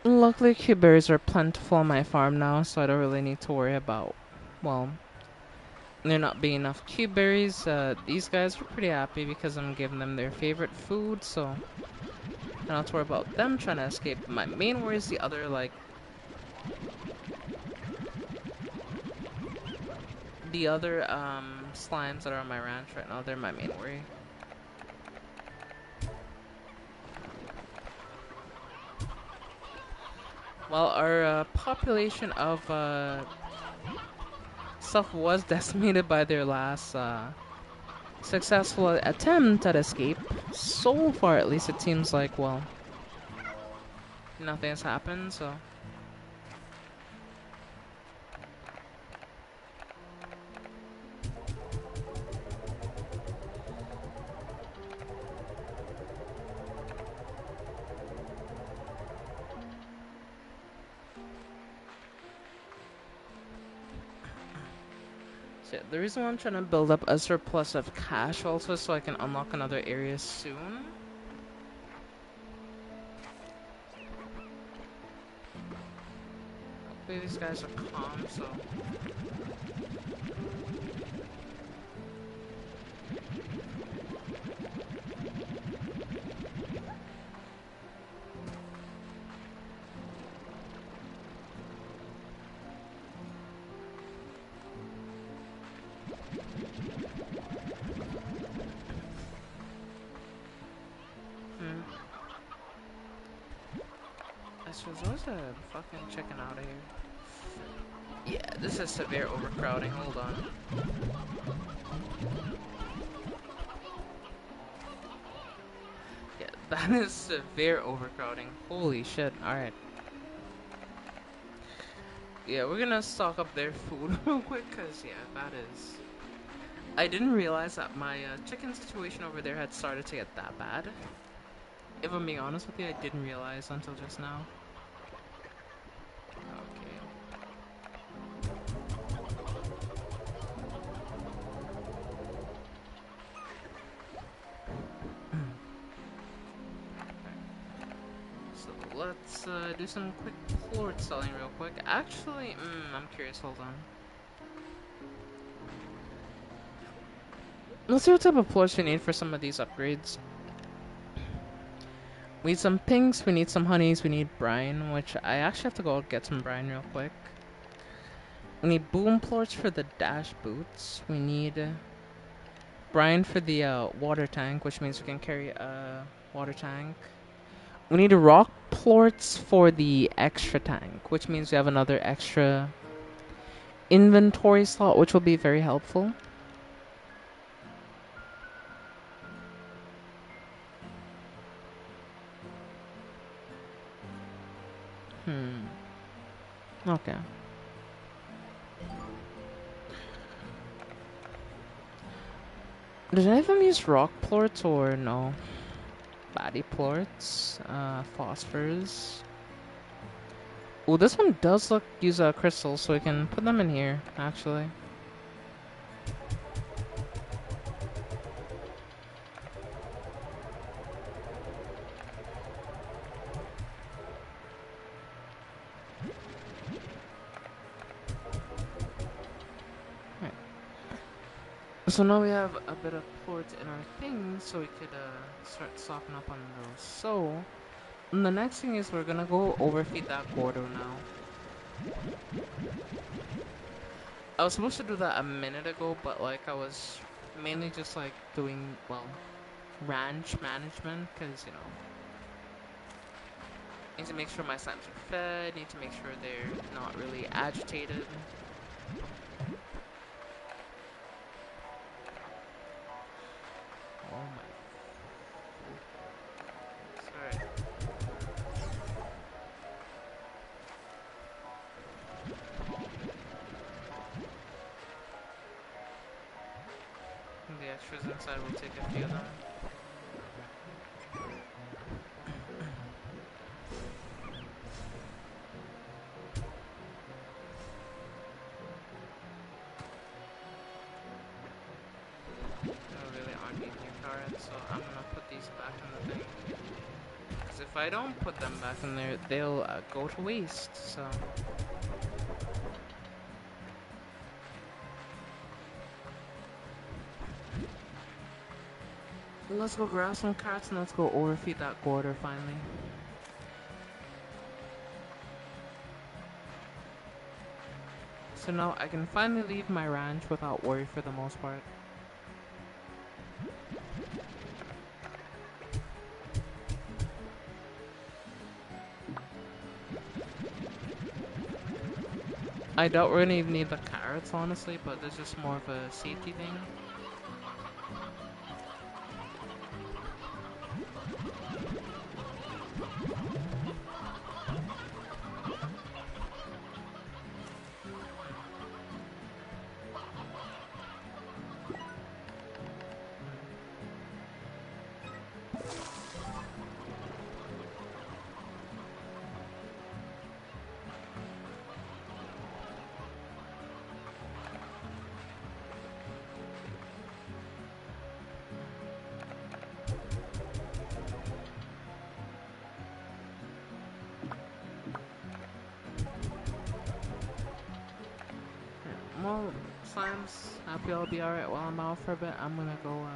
Luckily, cuberries are plentiful on my farm now, so I don't really need to worry about, well, there not being enough cuberries. These guys are pretty happy because I'm giving them their favorite food, so I don't have to worry about them trying to escape. My main worry is the other, like, the other slimes that are on my ranch right now. They're my main worry. Well, our population of stuff was decimated by their last successful attempt at escape. So far, at least, it seems like, well, nothing has happened, so. So yeah, the reason why I'm trying to build up a surplus of cash also is so I can unlock another area soon. Hopefully these guys are calm, so. I suppose there's a fucking chicken out of here. Yeah, this is severe overcrowding. Hold on. Yeah, that is severe overcrowding. Holy shit. Alright. Yeah, we're gonna stock up their food real quick, cause yeah, that is... I didn't realize that my chicken situation over there had started to get that bad. If I'm being honest with you, I didn't realize until just now. Okay. So let's do some quick plort selling real quick. Actually, I'm curious, hold on. Let's see what type of plorts we need for some of these upgrades. We need some pinks, we need some honeys, we need brine, which I actually have to go get some brine real quick. We need boom plorts for the dash boots. We need brine for the water tank, which means we can carry a water tank. We need rock plorts for the extra tank, which means we have another extra inventory slot, which will be very helpful. Okay. Did any of them use rock plorts or no? Body plorts, phosphors. Oh, this one does use crystals, so we can put them in here, actually. Right. So now we have a bit of plorts in our thing, so we could start stocking up on those. So, the next thing is we're gonna go overfeed that Gordo now. I was supposed to do that a minute ago, but like I was mainly just like doing, well, ranch management, because, you know, need to make sure my slimes are fed, need to make sure they're not really agitated. Oh my. Sorry. The extras inside will take a few of them. There really aren't any new carrots, so I'm gonna put these back in the thing. Because if if I don't put them back in there, they'll go to waste, so... Let's go grab some carrots and let's go overfeed that quarter finally. So now I can finally leave my ranch without worry for the most part. I doubt we're gonna even need the carrots honestly, but it's just more of a safety thing. Well, Slimes, happy I'll be alright while I'm out for a bit. I'm gonna go,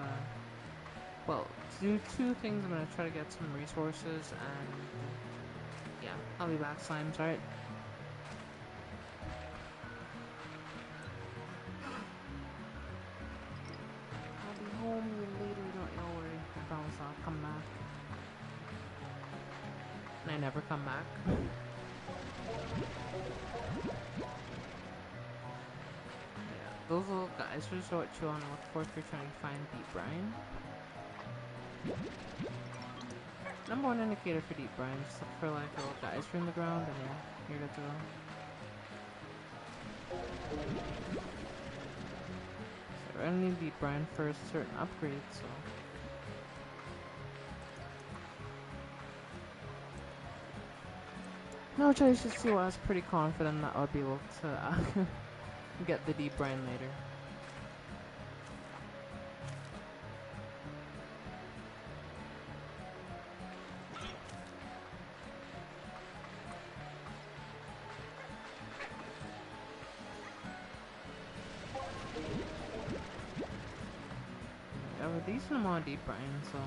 well, to do two things. I'm gonna try to get some resources, and yeah, I'll be back, Slimes, alright? I'll be home later, don't you worry. I promise I'll come back. And I never come back. Those little guys are just what you want to look for if you're trying to find deep brine. Number one indicator for deep brine, just look for like little guys from the ground and yeah, you're good to go. So we're gonna need deep brine for a certain upgrade, so. No choice, just see what I was pretty confident that I'll be able to get the deep brine later. I have a decent amount of deep brine, so.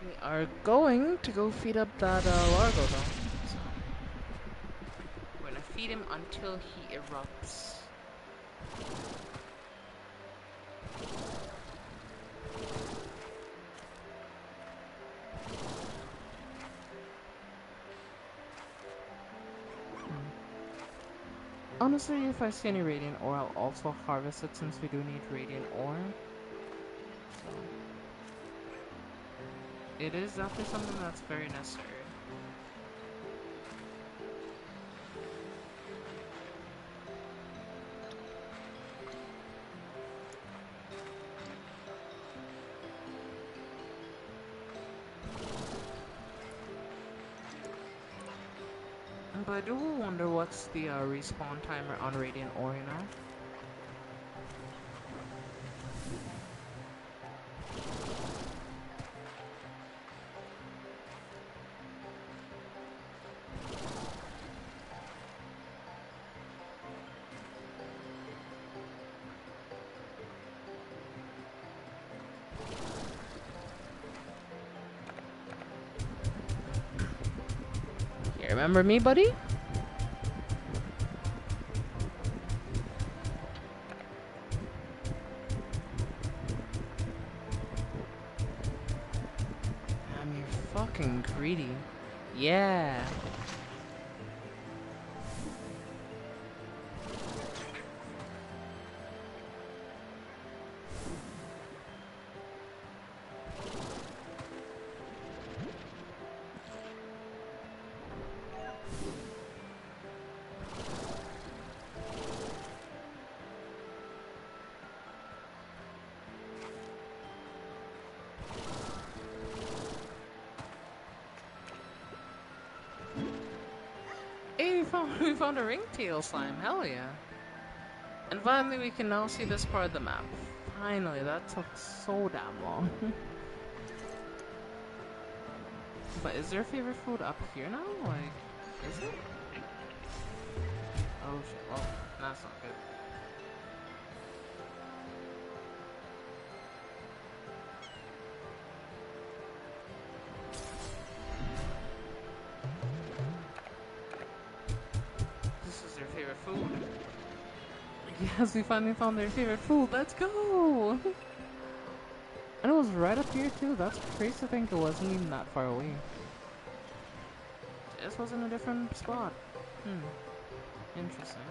We are going to go feed up that Largo though. So. We're gonna feed him until he erupts. Honestly, if I see any radiant ore, I'll also harvest it since we do need radiant ore. So. It is definitely something that's very necessary. But I do wonder what's the respawn timer on radiant ore, you know? You remember me, buddy? Damn, you're fucking greedy. Yeah. Hey, we found a ringtail slime, hell yeah. And finally we can now see this part of the map. Finally, that took so damn long. But is their favorite food up here now? Like, is it? Oh shit, well, that's not good. This is their favorite food. Yes, we finally found their favorite food. Let's go! And it was right up here too. That's crazy to think it wasn't even that far away. This was in a different spot. Interesting.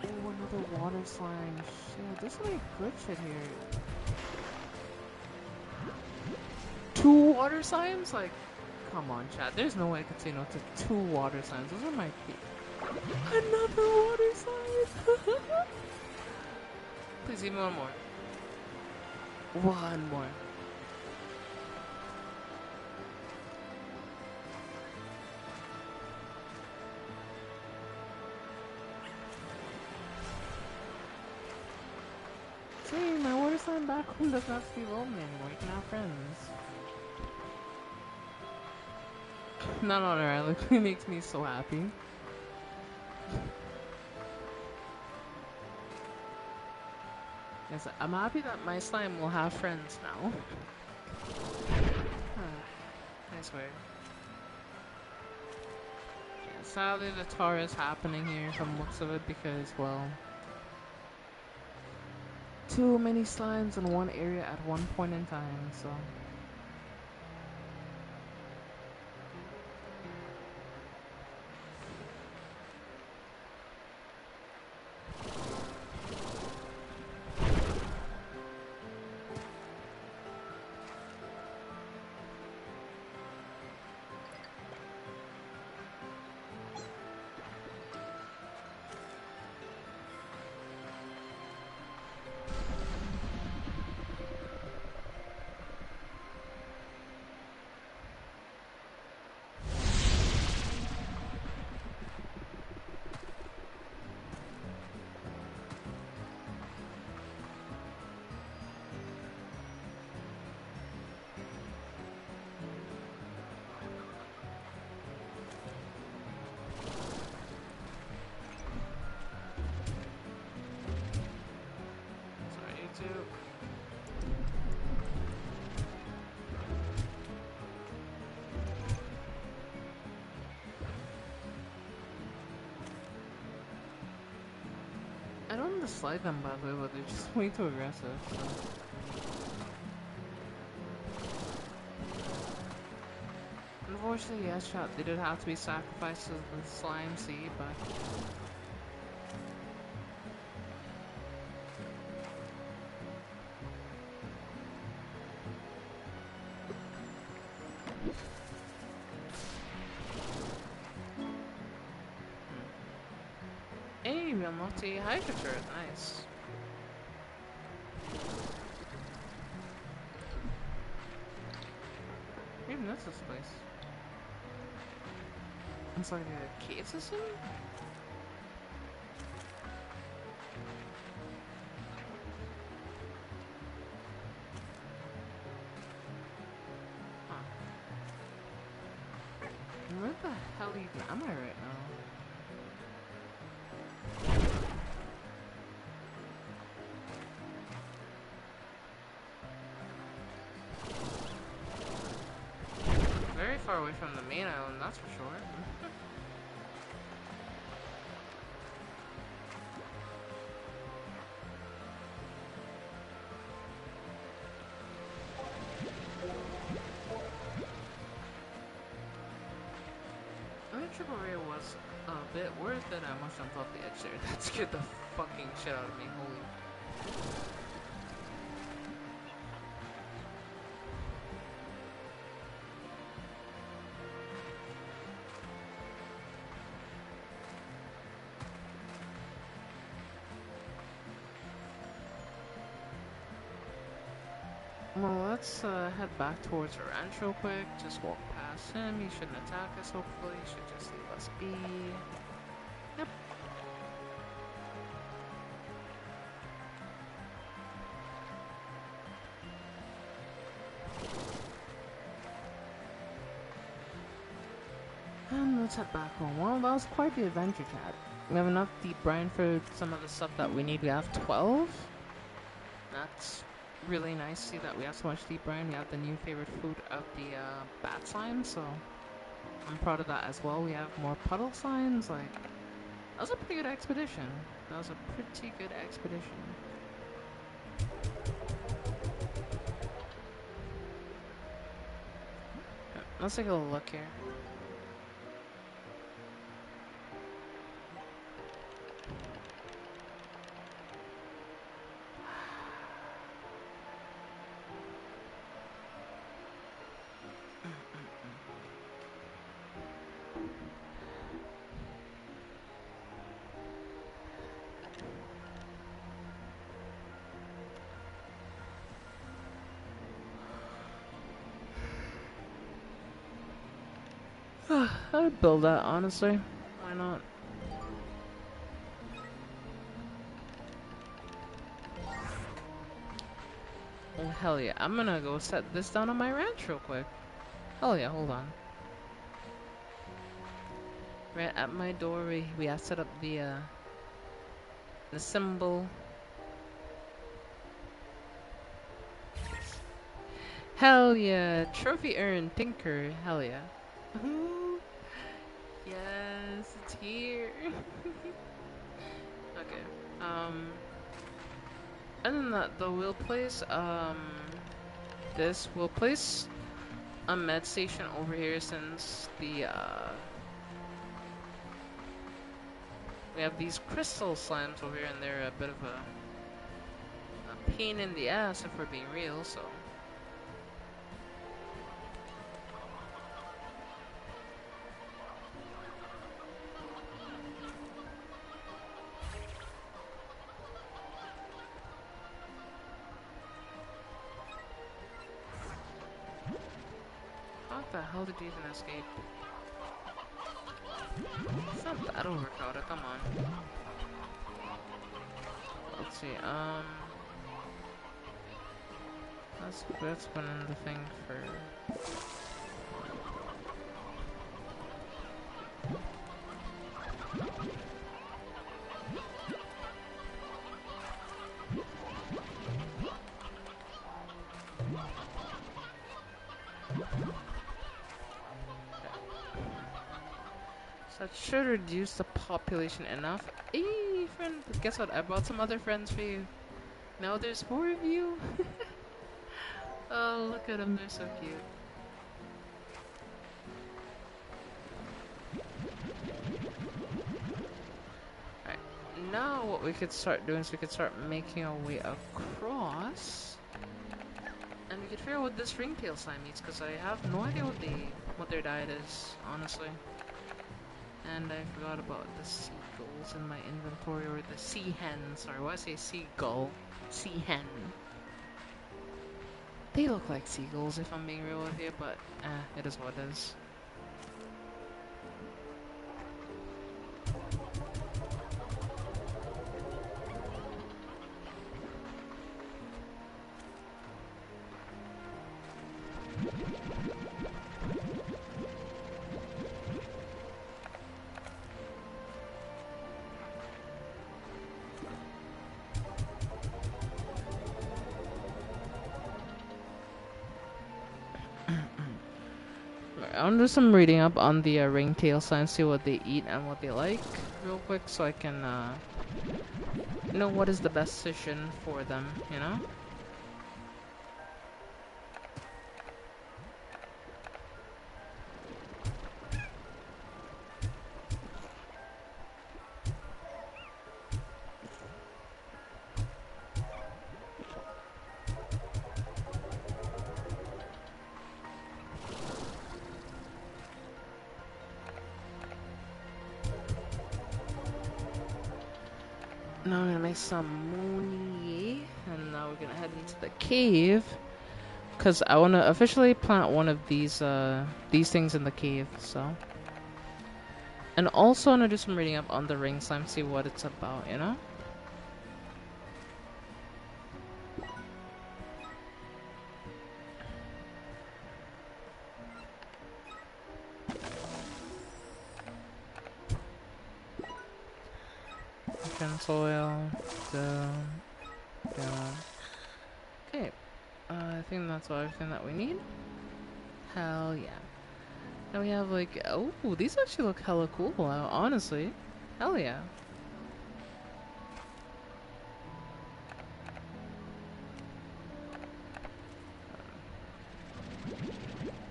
Oh, another water slime. Shit, there's so many good shit here. 2 water slimes? Like, come on, chat. There's no way I could say no to 2 water slimes. Those are my Another water slime! Please, give me one more. One more. See, my water slime back home doesn't have to be lonely anymore. You can have friends. Not on her island. It makes me so happy. Yes, I'm happy that my slime will have friends now. I swear. Yeah, sadly, the tar is happening here from looks of it because, well, too many slimes in one area at one point in time, so. I don't dislike them by the way, but they're just way too aggressive. So. Unfortunately, yes, chat, they did have to be sacrificed to the slime seed, but hey, we unlocked a Hydra turret, nice. Even this is place. It's like a cave system? Huh. Where the hell even am I right now? Very far away from the main island, that's for sure. I think Triple Ray was a bit worth it. I almost jumped off the edge there. That scared the fucking shit out of me. Holy. Well, let's head back towards our ranch real quick. Just walk past him. He shouldn't attack us, hopefully. He should just leave us be. Yep. let's head back home. Well, that was quite the adventure, chat. We have enough deep brine for some of the stuff that we need. We have 12. That's really nice to see that we have so much deep brine. We have the new favorite food of the bat slime, so I'm proud of that as well. We have more puddle slimes. Like, that was a pretty good expedition. That was a pretty good expedition. Let's take a look here. I would build that, honestly. Why not? Oh, hell yeah. I'm gonna go set this down on my ranch real quick. Hell yeah, hold on. Right at my door, we have set up the symbol. Hell yeah. Trophy earned, Tinker. Hell yeah. Ooh. Yes, it's here. Okay. Other than that, though, we'll place, we'll place a med station over here since the, we have these crystal slimes over here and they're a bit of a pain in the ass if we're being real, so. How the hell did you even escape? It's not that overcrowded, come on. Let's see, that's been the thing for... So that should reduce the population enough. Hey, friend, guess what? I brought some other friends for you. Now there's 4 of you. Oh, look at them, they're so cute. Alright, now what we could start doing is we could start making our way across. And we could figure out what this ringtail slime eats, because I have no idea what their diet is, honestly. And I forgot about the seagulls in my inventory, or the sea hen. Sorry, why I say seagull? Sea hen. They look like seagulls if I'm being real with you, but it is what it is. I want to do some reading up on the ringtail slime, see what they eat and what they like real quick, so I can know what is the best decision for them, you know? Now I'm gonna make some money, and now we're gonna head into the cave, cause I wanna officially plant one of these things in the cave. So, and also I'm gonna do some reading up on the ring slime, see what it's about, you know. Turn soil. Down. Down. Okay. I think that's everything that we need. Hell yeah. Now we have like, oh, these actually look hella cool, honestly. Hell yeah.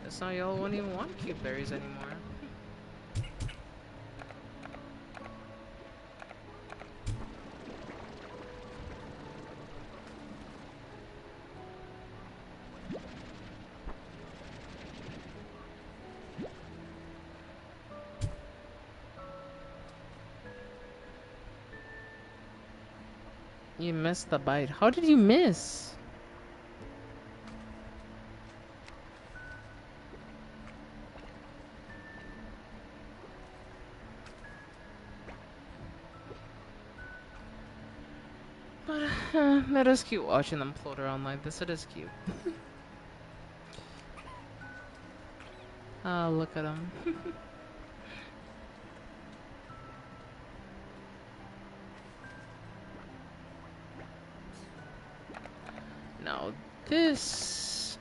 It's not y'all won't even want cube berries anymore. You missed the bite. How did you miss? But that is cute watching them float around like this. It is cute. Oh, look at them. Now, this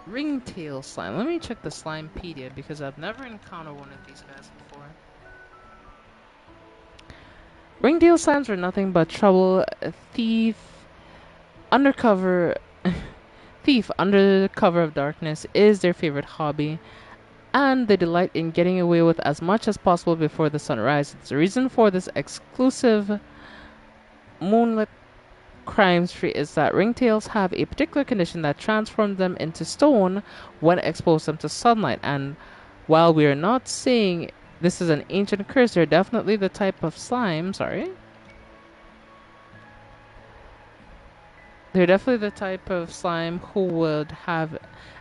ringtail slime. Let me check the Slimepedia because I've never encountered one of these guys before. Ringtail slimes are nothing but trouble, thief, undercover, thief under the cover of darkness is their favorite hobby, and they delight in getting away with as much as possible before the sun rises. The reason for this exclusive moonlit crime spree is that ringtails have a particular condition that transforms them into stone when exposed them to sunlight, and while we are not saying this is an ancient curse, they're definitely the type of slime, they're definitely the type of slime who would have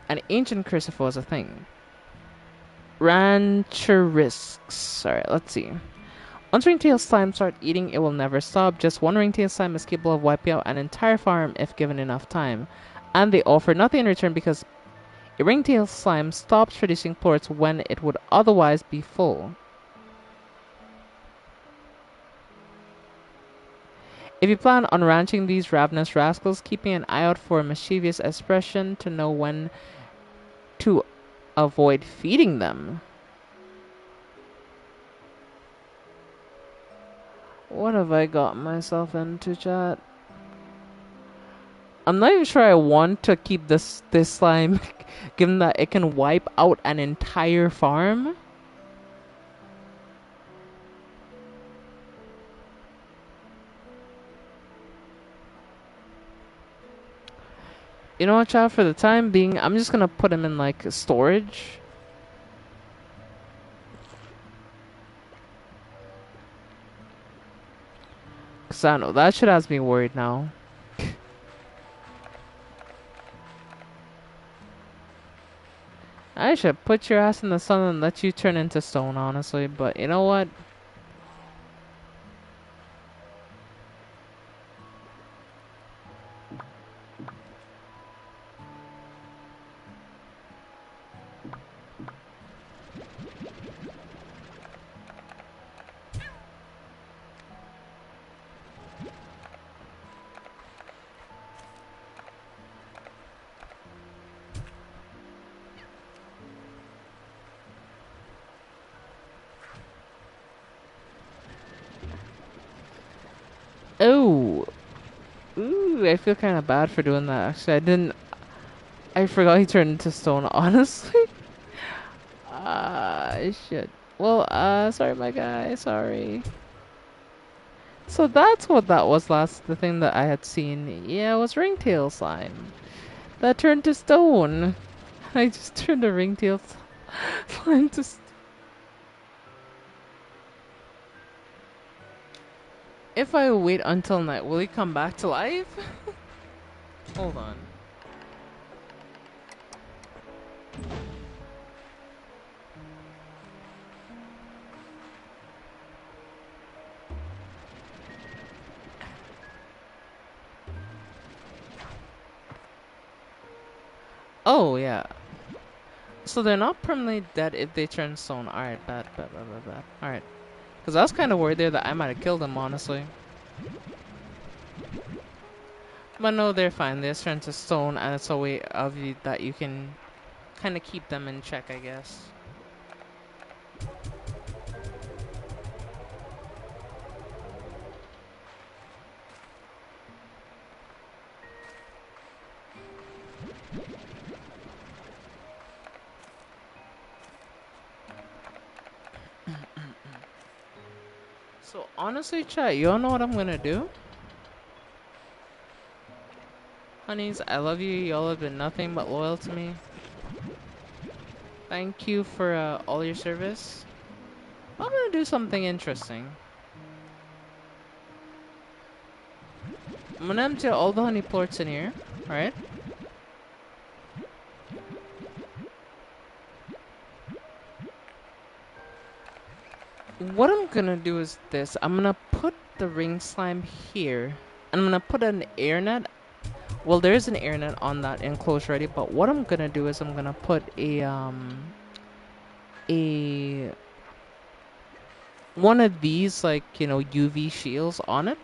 an ancient curse if it was a thing. Rancherisks. Alright, let's see. Once ringtail slime start eating, it will never stop. Just one ringtail slime is capable of wiping out an entire farm if given enough time. And they offer nothing in return because a ringtail slime stops producing plorts when it would otherwise be full. If you plan on ranching these ravenous rascals, keeping an eye out for a mischievous expression to know when to avoid feeding them. What have I got myself into, chat? I'm not even sure I want to keep this slime, given that it can wipe out an entire farm. You know what, chat? For the time being, I'm just gonna put him in like storage. Cause I don't know, that shit has me worried now. I should put your ass in the sun and let you turn into stone, honestly. But you know what? Oh, ooh, I feel kind of bad for doing that. Actually, I forgot he turned into stone. Honestly, shit. Well, sorry, my guy. Sorry. So that's what that was last. The thing that I had seen. Yeah, it was ringtail slime that turned to stone. I just turned a ringtail slime to stone. If I wait until night, will he come back to life? Hold on. Oh, yeah. So they're not permanently dead if they turn stone. Alright, bad. Alright. Because I was kind of worried there that I might have killed him, honestly. But no, they're fine. They're turned to stone, and it's a way of you that you can kind of keep them in check, I guess. So honestly, chat, you all know what I'm gonna do? Honeys, I love you. Y'all have been nothing but loyal to me. Thank you for all your service. I'm gonna do something interesting. I'm gonna empty all the honey plorts in here, right? What I'm gonna do is this. I'm gonna put the ring slime here. And I'm gonna put an air net. Well, there is an air net on that enclosure already, but what I'm gonna do is I'm gonna put a one of these, like, you know, UV shields on it.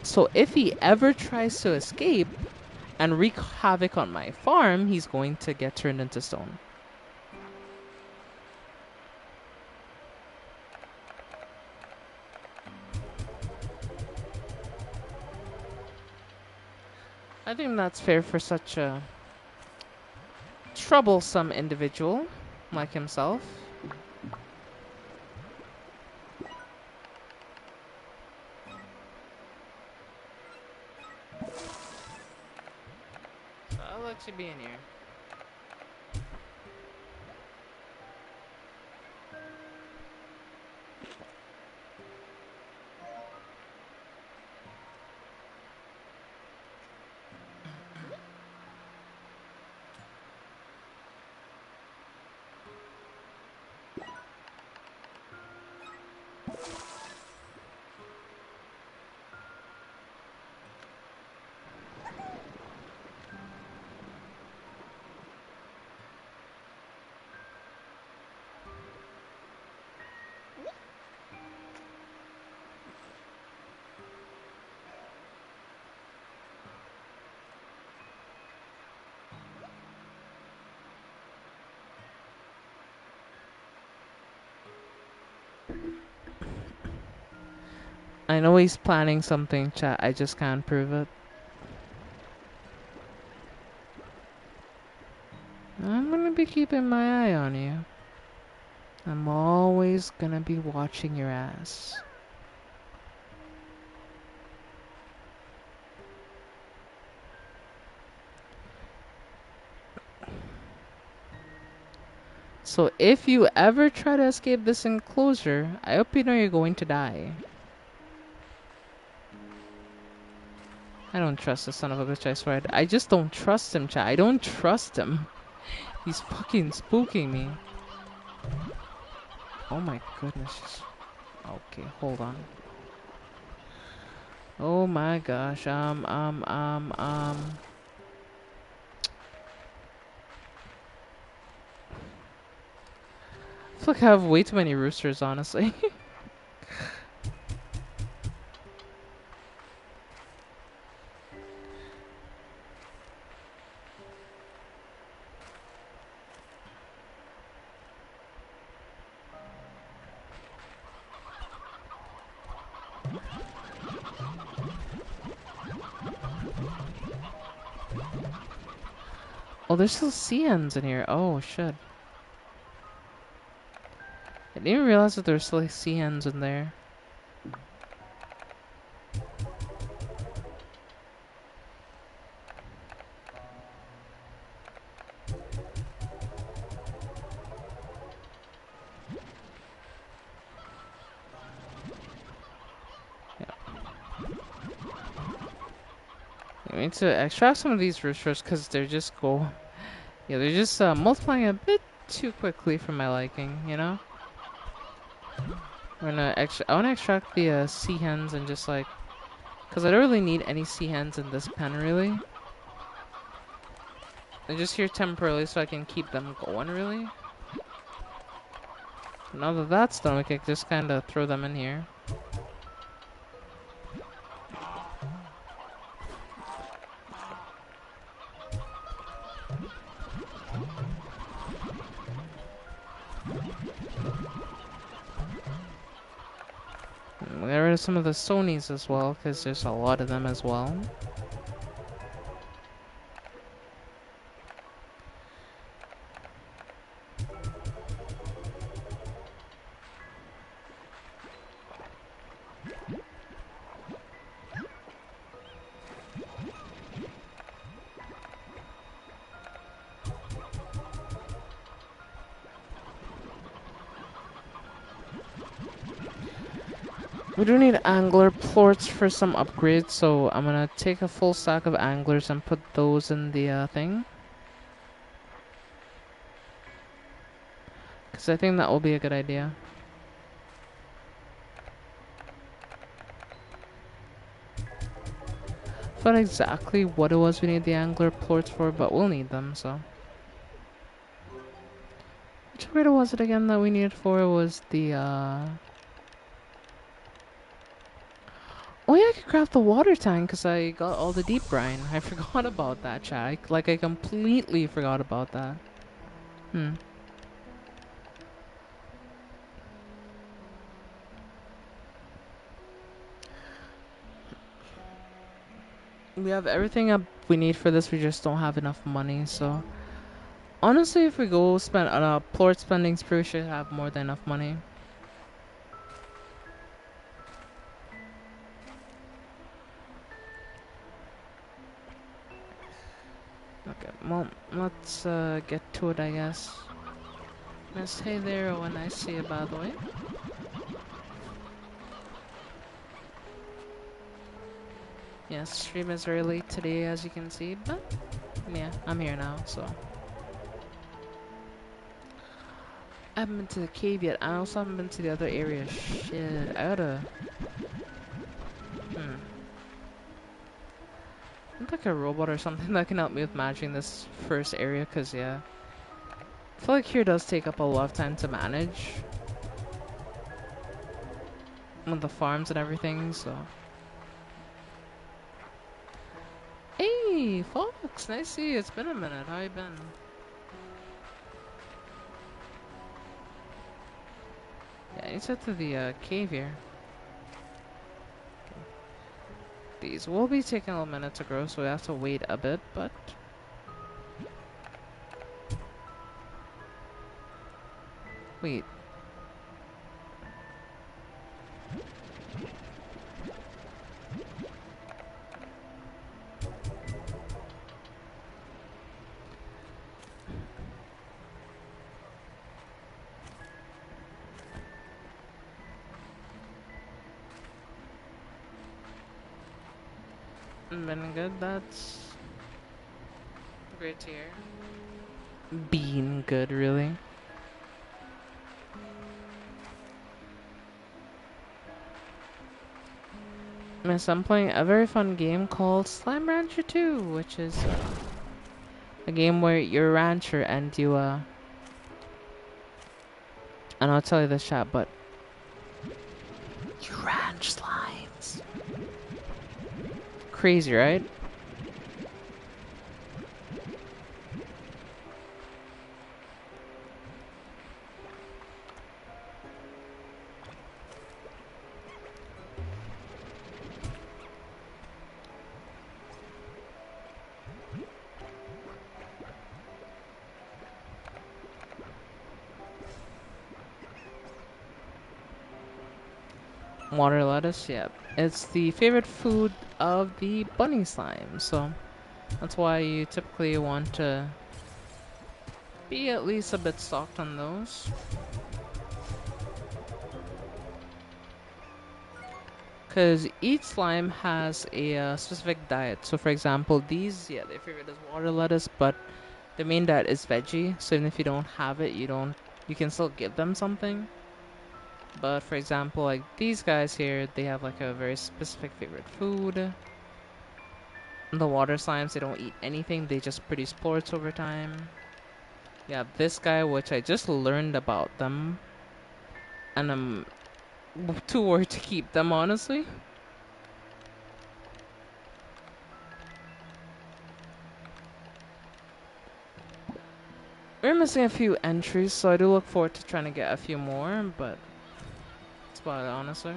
So if he ever tries to escape and wreak havoc on my farm, he's going to get turned into stone. I think that's fair for such a troublesome individual like himself. So I'll let you be in here. I know he's planning something, chat. I just can't prove it. I'm gonna be keeping my eye on you. I'm always gonna be watching your ass. So if you ever try to escape this enclosure, I hope you know you're going to die. I don't trust this son of a bitch, I swear. I just don't trust him, chat. I don't trust him. He's fucking spooking me. Oh my goodness. Okay, hold on. Oh my gosh. I feel like I have way too many roosters, honestly. Oh, there's still sea hens in here. Oh, shit. I didn't even realize that there's still sea hens in there. I need to extract some of these roosters because they're just yeah, they're just multiplying a bit too quickly for my liking, you know? I want to extract the sea hens and just like, because I don't really need any sea hens in this pen really. They're just here temporarily so I can keep them going really. Now that that's done, we can just kind of throw them in here. some of the Sonys as well, because there's a lot of them as well. We do need angler plorts for some upgrades, so I'm gonna take a full stack of anglers and put those in the thing. Because I think that will be a good idea. Not exactly what it was we need the angler plorts for, but we'll need them, so. Which upgrade was it again that we needed for? It was the. Oh yeah, I could craft the water tank because I got all the deep brine. I forgot about that, chat. I completely forgot about that. We have everything up we need for this, we just don't have enough money, so. Honestly, if we go spend on a plort spending spree, we should have more than enough money. Okay, well, let's get to it, I guess. Miss, hey there, when I see you, by the way. Yeah, stream is very late today, as you can see, but yeah, I'm here now, so. I haven't been to the cave yet. I also haven't been to the other area. Shit, I gotta. I'm like a robot or something that can help me with managing this first area, cause yeah. I feel like here does take up a lot of time to manage. With the farms and everything, so. Hey, Fox, nice to see you. It's been a minute. How you been? Yeah, I need to get to the cave here. These will be taking a minute to grow, so we have to wait a bit, but... Wait. Been good, that's... great to hear. Being good, really. Miss, I'm playing a very fun game called Slime Rancher 2, which is a game where you're a rancher and you, and I'll tell you this, chat, but you ranch slimes. Crazy, right? Water lettuce, yeah. It's the favorite food of the bunny slime, so that's why you typically want to be at least a bit stocked on those. Because each slime has a specific diet. So for example, these, yeah, their favorite is water lettuce, but the main diet is veggie. So even if you don't have it, you can still give them something. But for example, like these guys here, they have like a very specific favorite food. The water slimes, they don't eat anything, they just produce plorts over time. Yeah, this guy, which I just learned about them, and I'm too worried to keep them, honestly. We're missing a few entries, so I do look forward to trying to get a few more, but that's about it, honestly.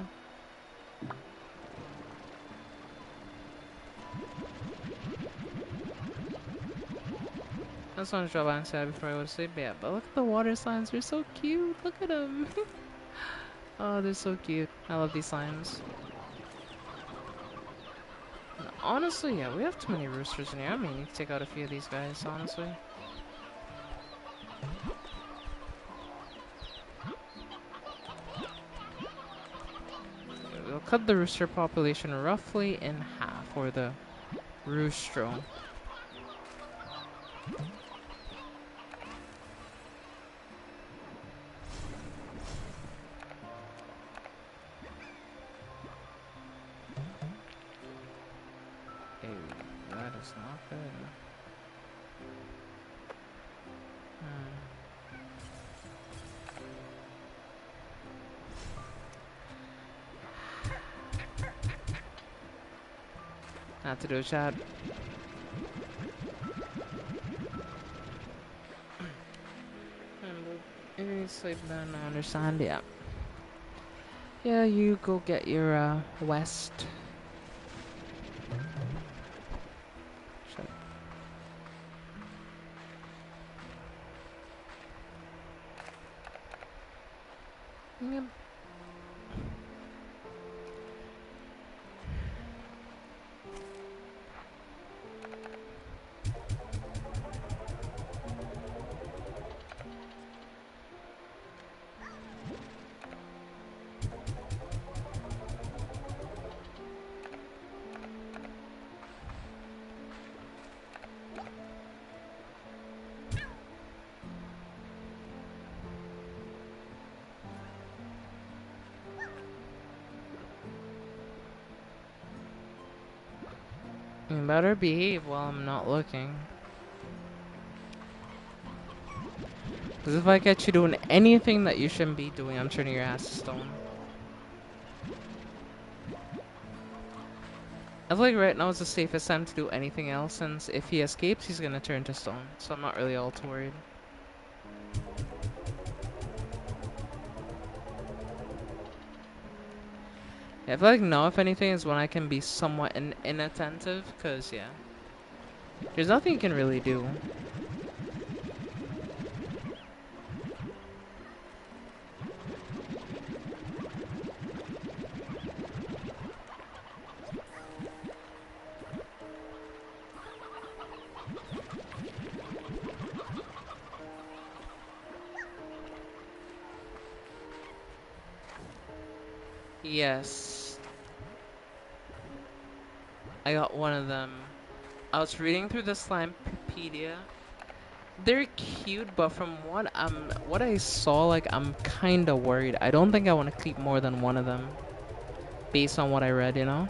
I just want to drop outside before I go to sleep. Yeah, but look at the water slimes. They're so cute. Look at them. Oh, they're so cute. I love these slimes. And honestly, yeah, we have too many roosters in here. I may need to take out a few of these guys, honestly. We'll cut the rooster population roughly in half, or the roostro. Hey, that is not good. Not to do, chat. You need to sleep then, I understand, yeah. Yeah, you go get your, West. Shut. Yep. You better behave while I'm not looking. Because if I catch you doing anything that you shouldn't be doing, I'm turning your ass to stone. I feel like right now is the safest time to do anything else, since if he escapes, he's gonna turn to stone. So I'm not really all too worried. Yeah, I feel like now, if anything, is when I can be somewhat inattentive, because, yeah. There's nothing you can really do. Yes. I got one of them. I was reading through the Slimepedia. They're cute, but from what I saw, like, I'm kinda worried. I don't think I want to keep more than one of them, based on what I read, you know?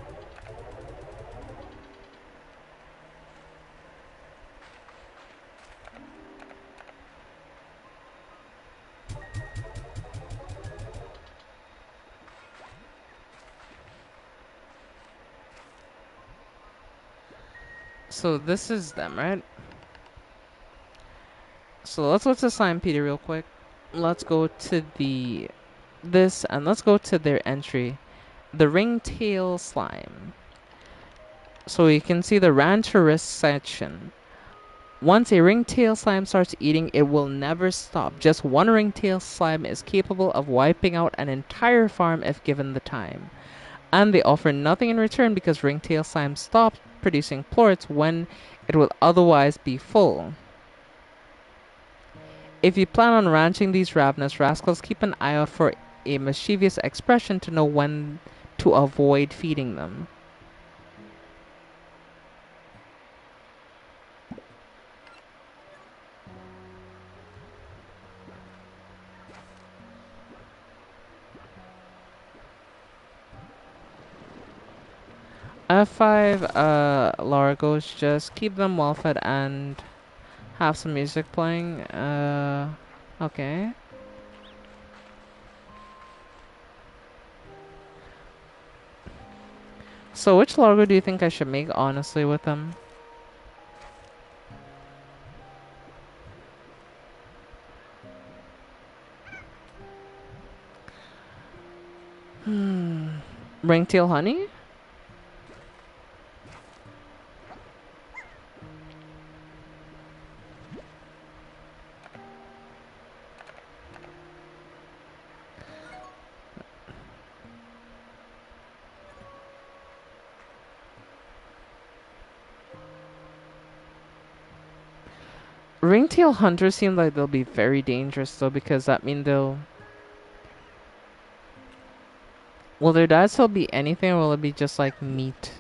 So this is them, right? So let's go to Slimepedia real quick. Let's go to this, and let's go to their entry. The ringtail slime. So you can see the Rancherist section. Once a ringtail slime starts eating, it will never stop. Just one ringtail slime is capable of wiping out an entire farm if given the time. And they offer nothing in return because ringtail slime stops producing plorts when it will otherwise be full. If you plan on ranching these ravenous rascals, keep an eye out for a mischievous expression to know when to avoid feeding them. F5 Largos, just keep them well fed and have some music playing. Okay. So which Largo do you think I should make, honestly, with them? Ringtail Honey? Ringtail hunters seem like they'll be very dangerous though, because that mean they'll. Will their diet still be anything, or will it be just like meat?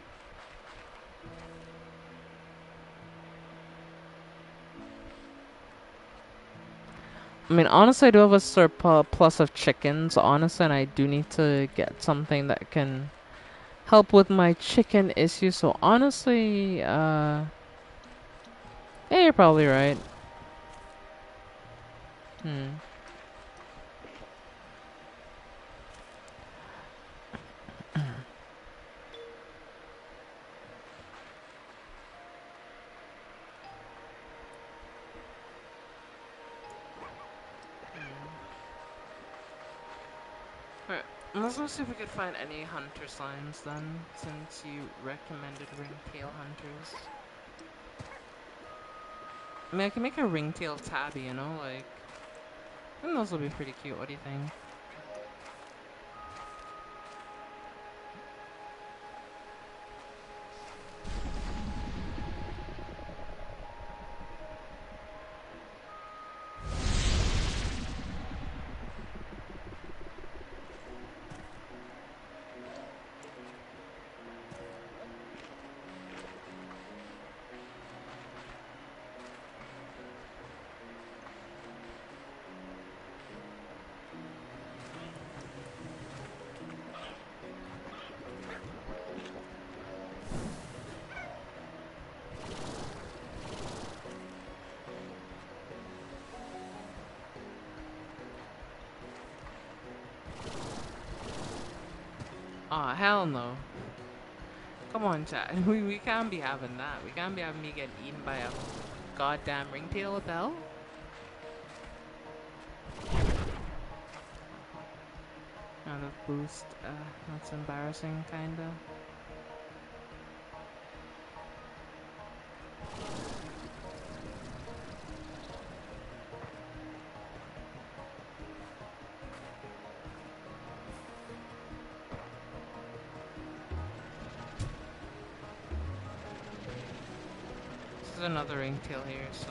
I mean, honestly, I do have a surplus of chickens, honestly, and I do need to get something that can help with my chicken issue. So honestly, yeah, you're probably right. Hmm. Alright, let's go see if we could find any hunter signs then, since you recommended ringtail hunters. I mean, I can make a ringtail tabby, you know, like, I think those will be pretty cute. What do you think? Aw, hell no. Come on, chat. We can't be having that. We can't be having me get eaten by a goddamn ringtail. What the hell? Out of boost. That's embarrassing, kinda. This is another ringtail here, so.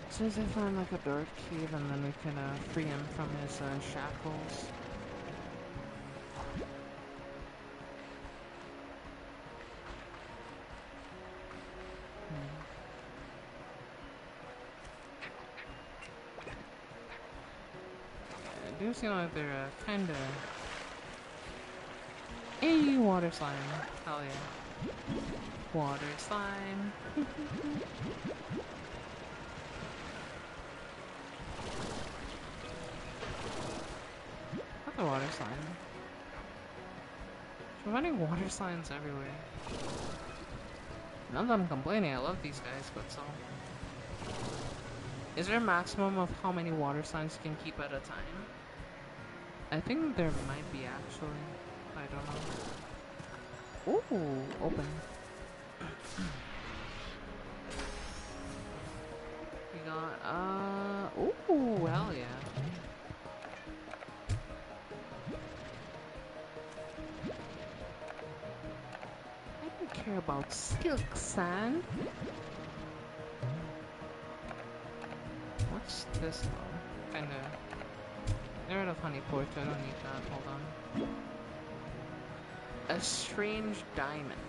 As soon as I find like a dark cave, and then we can free him from his shackles. Yeah, it do seem like they're kinda. Hey, water slime. Hell yeah. Water slime. Not the water slime. I'm finding water slimes everywhere. Not that I'm complaining, I love these guys, but so. Is there a maximum of how many water signs you can keep at a time? I think there might be actually. I don't know. Ooh, open. We got, ooh, hell yeah. I don't care about silk sand. What's this though? Kinda. Get rid of honey pork, I don't need that, hold on. A strange diamond.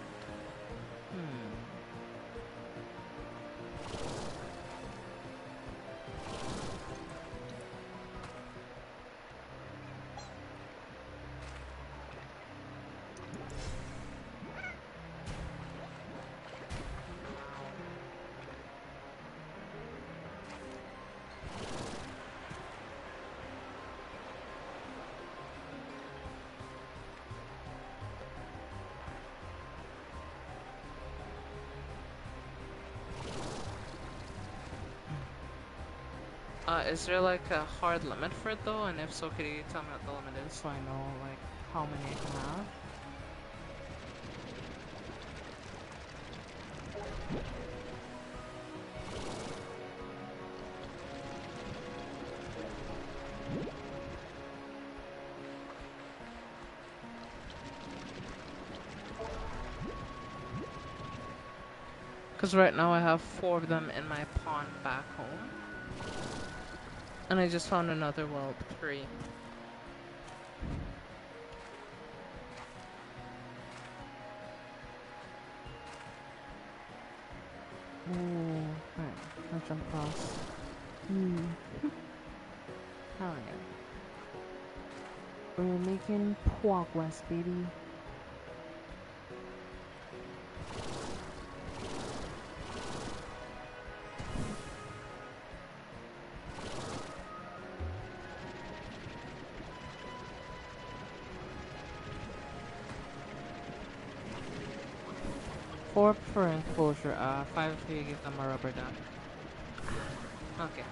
Is there like a hard limit for it though? And if so, could you tell me what the limit is so I know like how many I can have? Because right now I have 4 of them in my pond back home. And I just found another whelp, 3. Ooh, alright, I'll jump across. Alright. We're making progress, baby. Four for enclosure, 5 if you give them a rubber duck. Okay.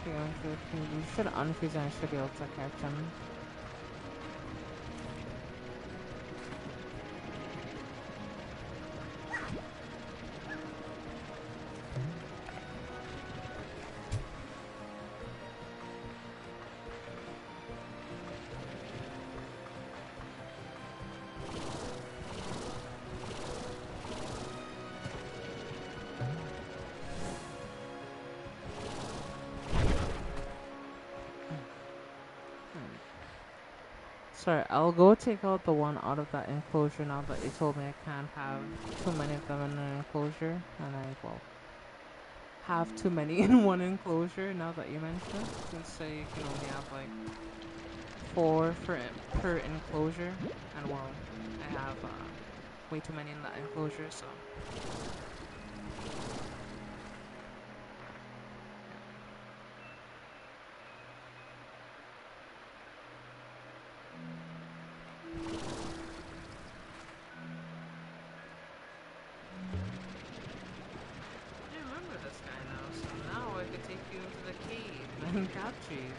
Going to the king. You should unfreeze and I should be able to catch him. Sorry, I'll go take out the one out of that enclosure now that you told me I can't have too many of them in an enclosure. And I, well, have too many in one enclosure now that you mention it. Since you can only have like 4 per enclosure. And well, I have way too many in that enclosure, so. I remember this guy now, so now I can take you into the cave and capture you.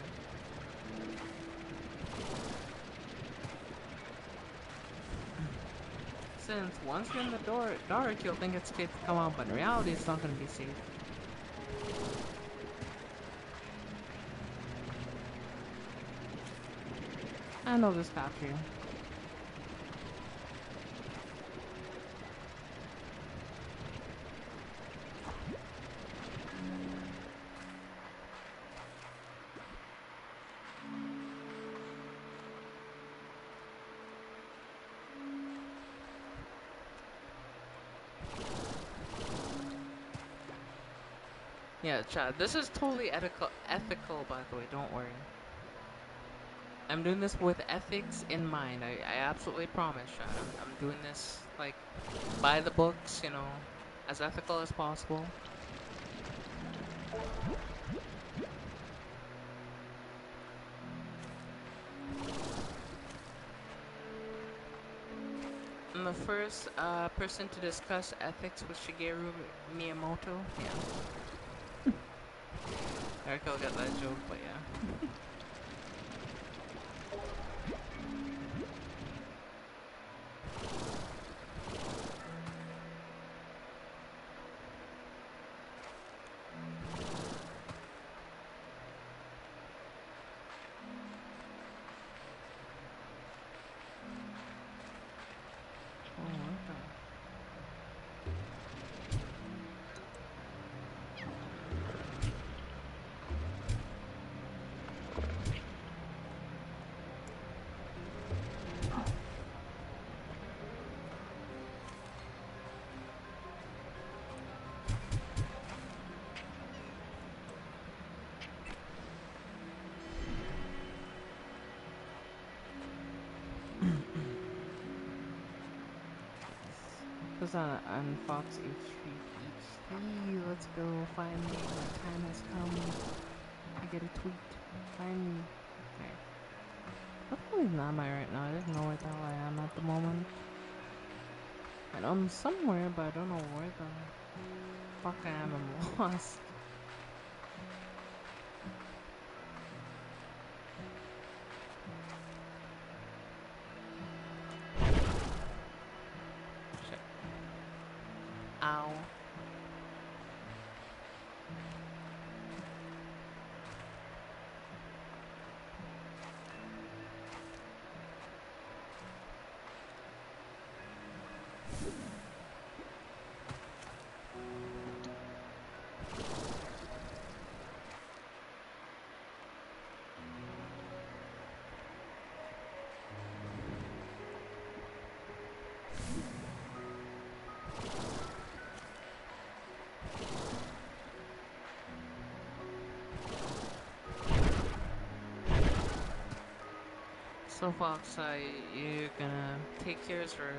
Since once you're in the dark, you'll think it's safe to come out, but in reality, it's not going to be safe. And I'll just capture you. Yeah, Chad, this is totally ethical, by the way, don't worry. I'm doing this with ethics in mind. I absolutely promise, Chad. I'm doing this, like, by the books, you know, as ethical as possible. I'm the first person to discuss ethics with Shigeru Miyamoto. Yeah. Eric will get that joke, but yeah. Who's on Fox H3? Let's go. Finally, my time has come. I get a tweet. Finally. Okay. What the hell am I right now? I don't know where the hell I am at the moment. I know I'm somewhere, but I don't know where the fuck I am. I'm lost. Shit. Ow. So Fox, you gonna take yours or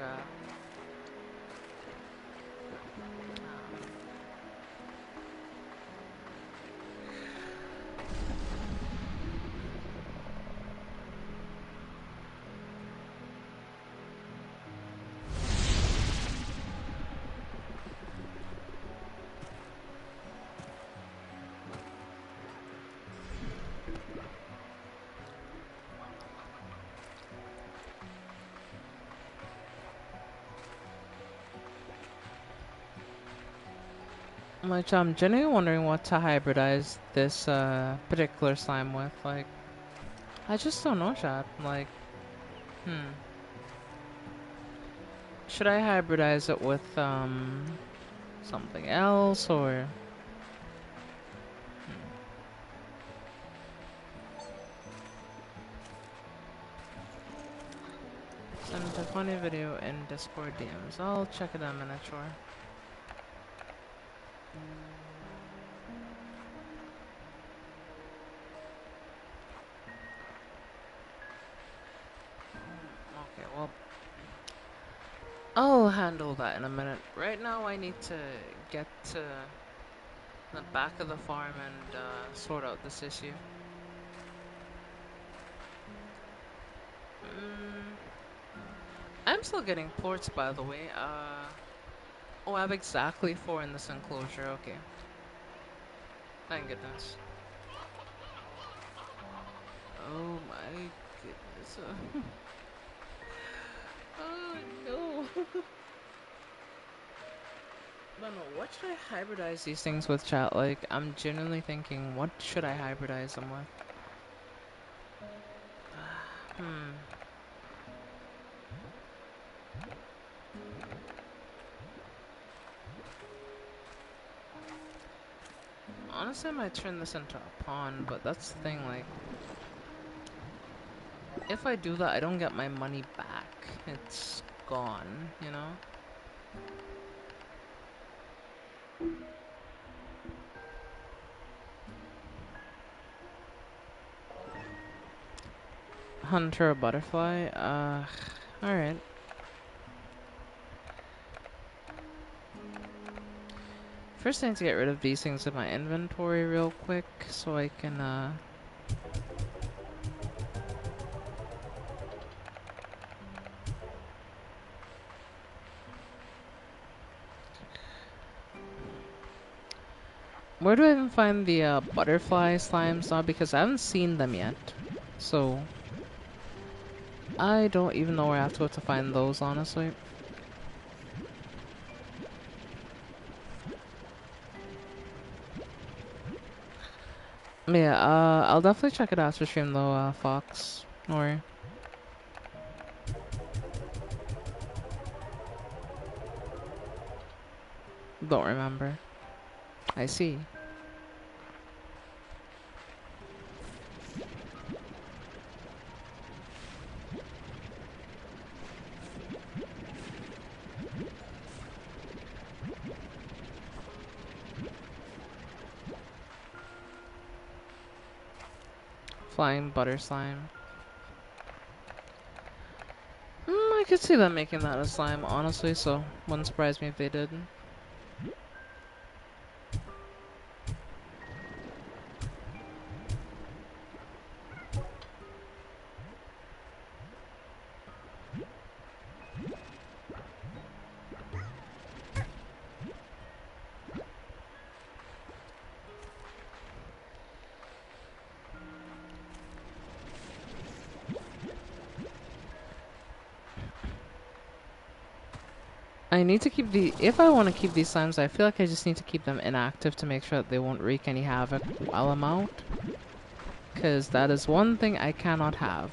which I'm genuinely wondering what to hybridize this particular slime with. Like, I just don't know, chat. Like, should I hybridize it with something else or? Send a funny video in Discord DMs. I'll check it out in a minute, sure. Okay, well, I'll handle that in a minute. Right now, I need to get to the back of the farm and sort out this issue. I'm still getting ports, by the way. Oh, I have exactly 4 in this enclosure. Okay. Thank goodness. Oh my goodness. Oh no. But no, what should I hybridize these things with, chat? Like, I'm genuinely thinking, what should I hybridize them with? Honestly, I might turn this into a pond, but that's the thing, like, if I do that, I don't get my money back. It's gone, you know? Hunter a butterfly? Alright. First, I need to get rid of these things in my inventory real quick, so I can, where do I even find the, butterfly slimes now? Because I haven't seen them yet. So, I don't even know where I have to go to find those, honestly. Yeah, I'll definitely check it out for stream though, Fox. Don't worry. Don't remember. I see. Flying butter slime. I could see them making that a slime, honestly, so wouldn't surprise me if they did. I need to keep if I want to keep these slimes, I feel like I just need to keep them inactive to make sure that they won't wreak any havoc while I'm out. Because that is one thing I cannot have.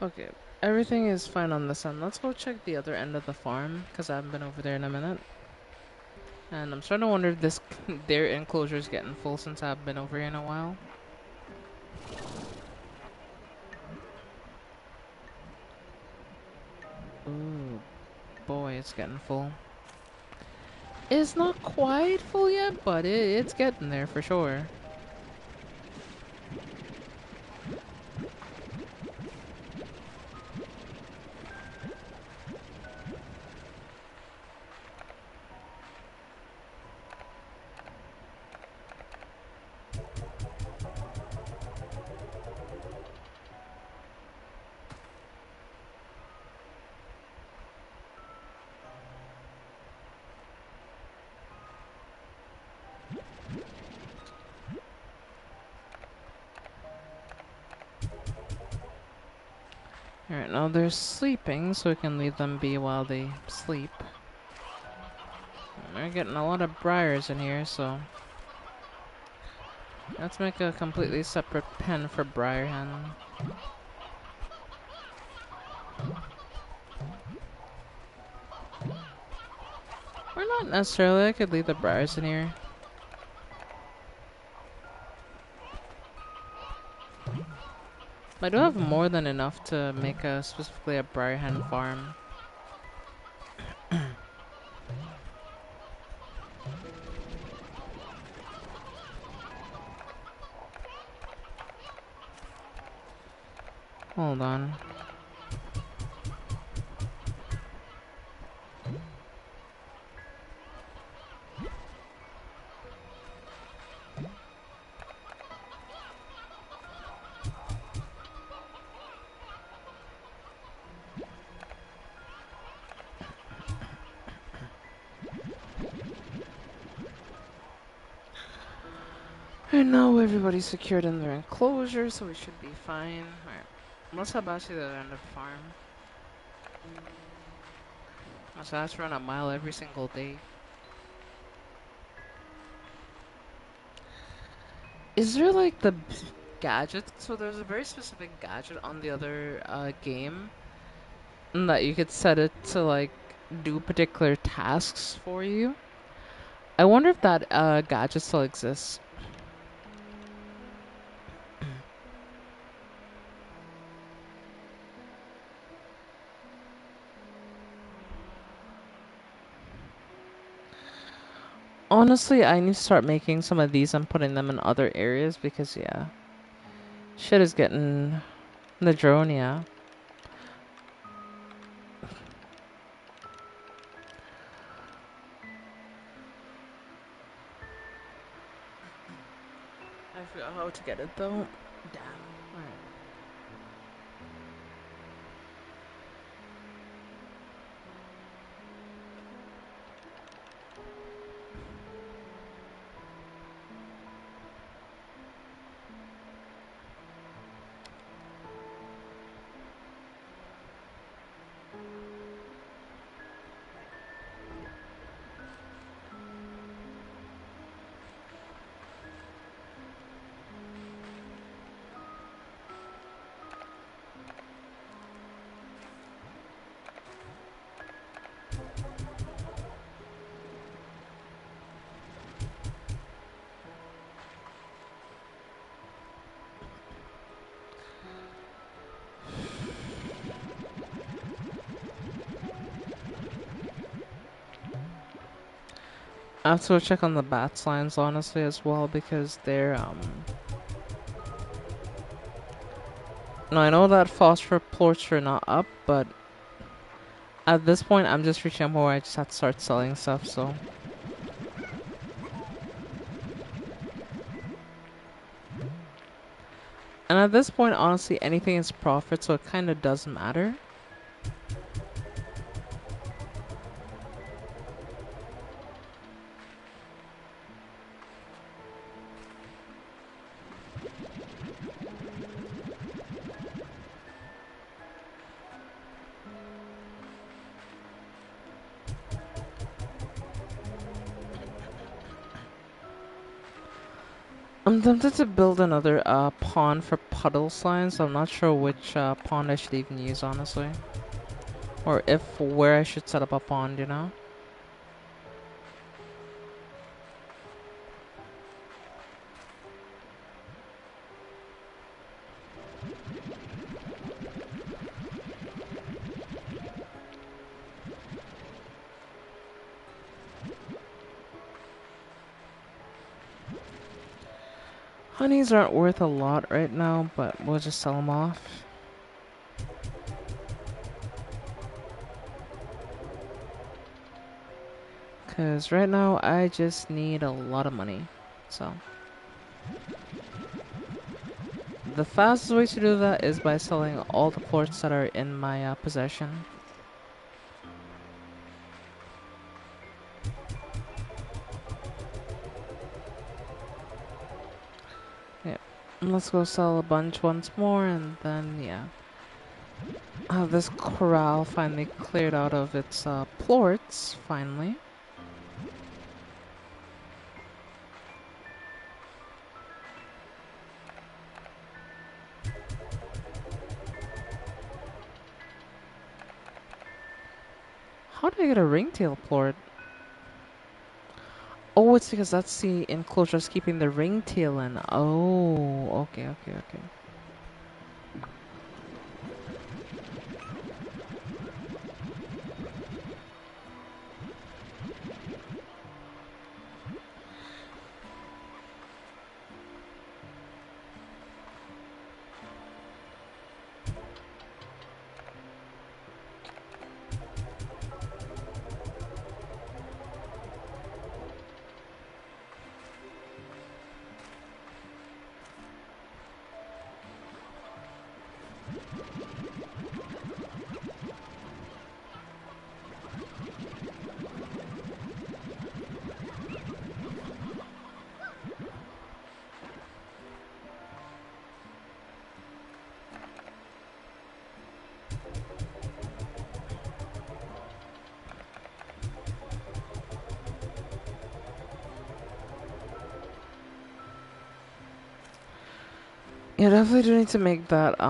Okay, everything is fine on this end. Let's go check the other end of the farm, because I haven't been over there in a minute. And I'm starting to wonder if this their enclosure is getting full since I've been over here in a while. Ooh, boy, it's getting full. It's not quite full yet, but it's getting there for sure. Alright, now they're sleeping, so we can leave them be while they sleep. And we're getting a lot of briars in here, so let's make a completely separate pen for briar hen. Or not necessarily, I could leave the briars in here. I do have more than enough to make specifically a briar hen farm. Hold on. And now everybody's secured in their enclosure, so we should be fine. Alright, let's head back to the other end of the farm. So I have to run a mile every single day. Is there like the gadget? So there's a very specific gadget on the other game that you could set it to like do particular tasks for you. I wonder if that gadget still exists. Honestly, I need to start making some of these and putting them in other areas because, yeah, shit is getting the drone, yeah. I forgot how to get it though. Damn. Alright. I have to go check on the bats lines honestly as well because they're. No, I know that phosphor ports are not up, but at this point I'm just reaching a point where I just have to start selling stuff, so. And at this point, honestly, anything is profit, so it kind of doesn't matter. I'm tempted to build another pond for puddle signs. I'm not sure which pond I should even use, honestly. Or if where I should set up a pond, you know? Honeys aren't worth a lot right now, but we'll just sell them off. Because right now I just need a lot of money. So the fastest way to do that is by selling all the quartz that are in my possession. Yeah. Let's go sell a bunch once more and then, yeah. Have this corral finally cleared out of its plorts, finally. How did I get a ringtail plort? Oh, it's because that's the enclosure that's keeping the ringtail in. Oh, okay. Yeah, definitely do need to make that,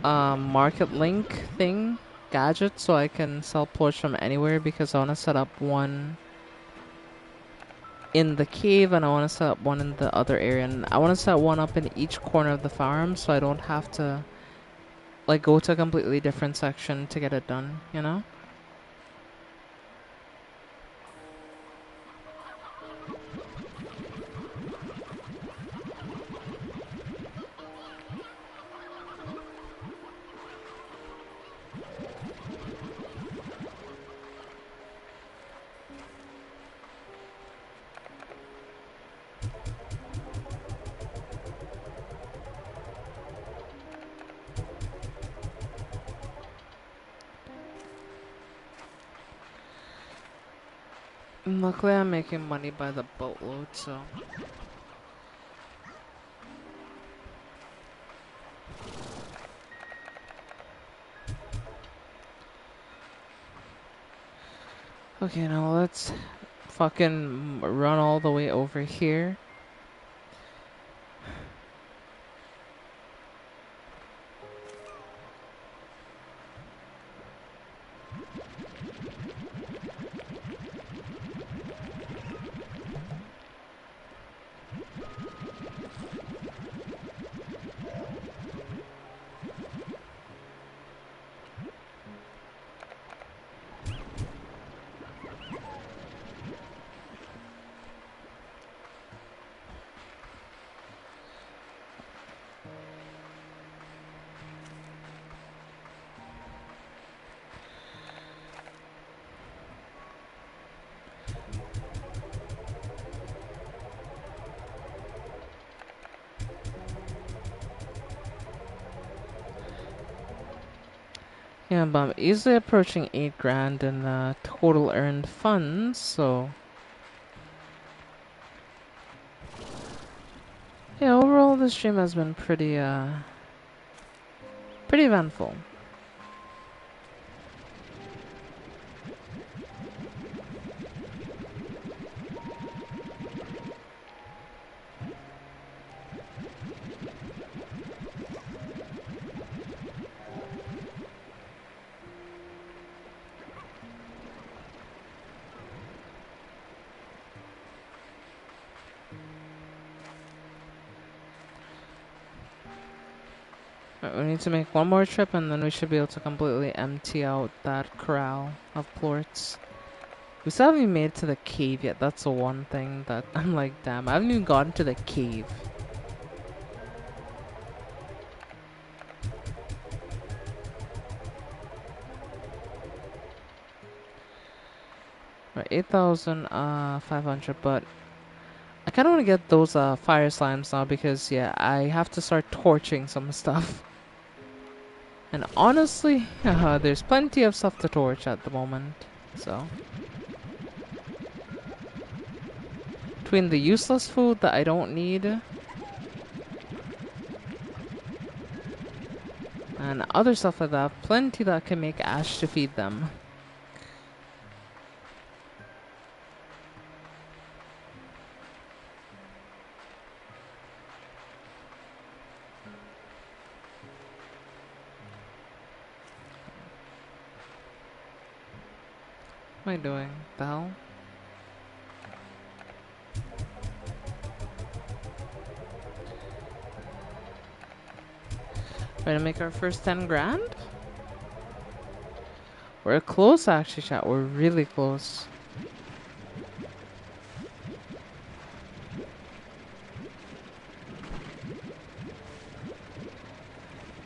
market link thing, gadget, so I can sell plorts from anywhere because I want to set up one in the cave and I want to set up one in the other area. And I want to set one up in each corner of the farm so I don't have to, like, go to a completely different section to get it done, you know? Luckily, I'm making money by the boatload, so. Okay, now let's fucking run all the way over here. Yeah, but I'm easily approaching 8 grand in total earned funds, so. Yeah, overall this stream has been pretty eventful. Right, we need to make one more trip and then we should be able to completely empty out that corral of plorts. We still haven't even made it to the cave yet. That's the one thing that I'm like, damn, I haven't even gotten to the cave. Right, 8,500, but I kind of want to get those fire slimes now because, yeah, I have to start torching some stuff. And honestly, there's plenty of stuff to torch at the moment, so. Between the useless food that I don't need and other stuff like that, plenty that can make ash to feed them. What am I doing? The hell? Ready to make our first 10 grand? We're close actually, chat. We're really close.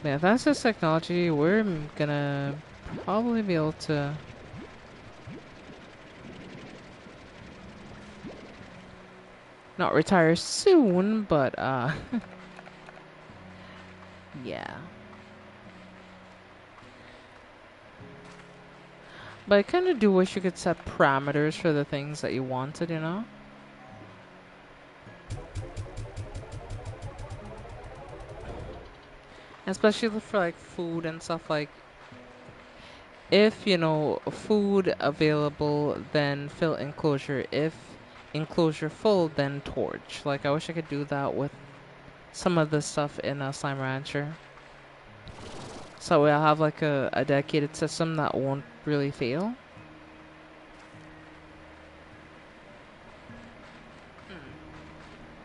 Yeah, that's just technology. We're gonna probably be able to. Not retire soon, but yeah. But I kind of do wish you could set parameters for the things that you wanted, you know? Especially for like food and stuff like if, you know, food available, then fill enclosure. If enclosure full, then torch. Like I wish I could do that with some of the stuff in a Slime Rancher. So we'll have like a dedicated system that won't really fail.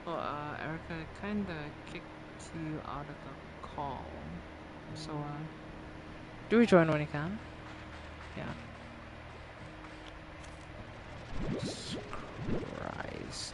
Well, Erica kinda kicked you out of the call. So, do rejoin when you can. Yeah. Jesus Christ.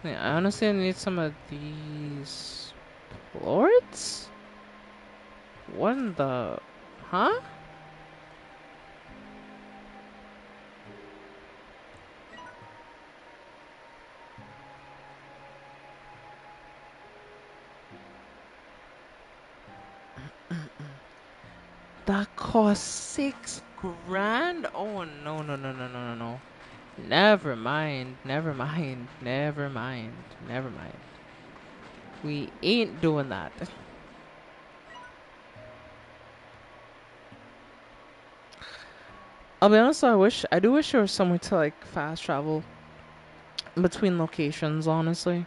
Yeah, I honestly need some of these lords? What in the... Huh? That cost 6 grand? Oh, no, no, no, no, no, no, no. Never mind, never mind, never mind, never mind. We ain't doing that. I'll be honest, I do wish there was somewhere to like fast travel between locations, honestly.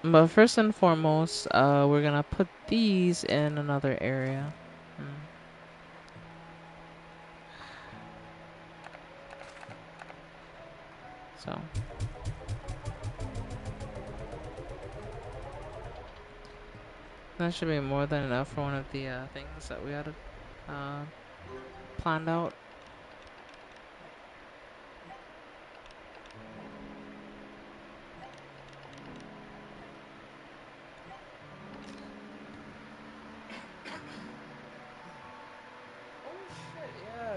But first and foremost, we're gonna put these in another area. So. That should be more than enough for one of the things that we had planned out.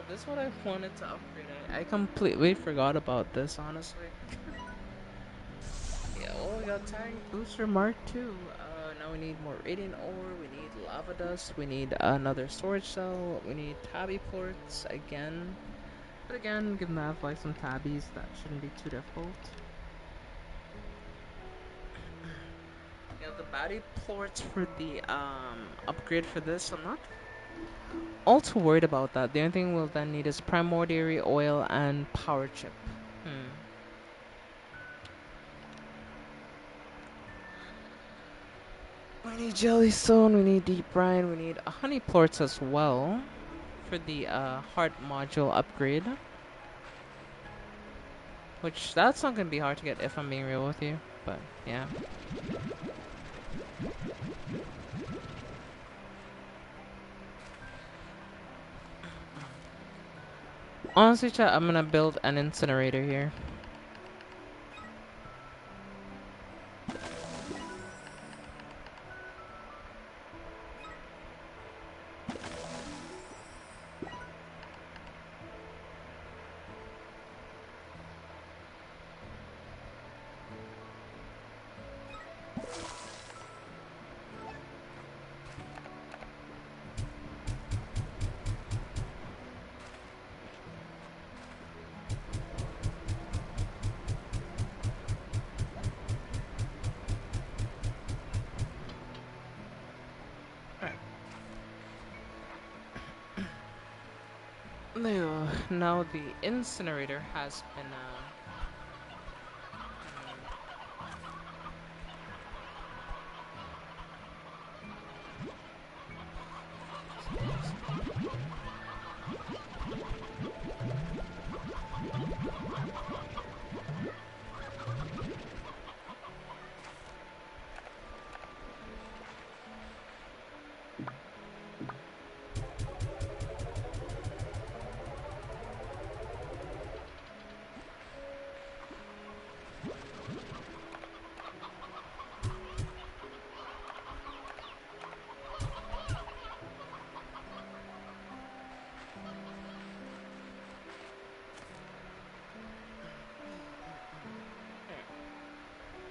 this is what I wanted to upgrade. I completely forgot about this, honestly. Yeah, well, we got Tank Booster Mark II. Now we need more Radiant Ore, we need Lava Dust, we need another storage cell, we need Tabby ports again. But again, given that I have like some tabbies, that shouldn't be too difficult. Yeah, the battery ports for the upgrade for this, I'm not all too worried about that. The only thing we'll then need is Primordiary Oil and Power Chip. Hmm. We need Jellystone, we need Deep Brine, we need Honey Plorts as well for the Heart Module upgrade. Which, that's not gonna be hard to get if I'm being real with you, but yeah. Honestly, chat, I'm gonna build an incinerator here. Now the incinerator has been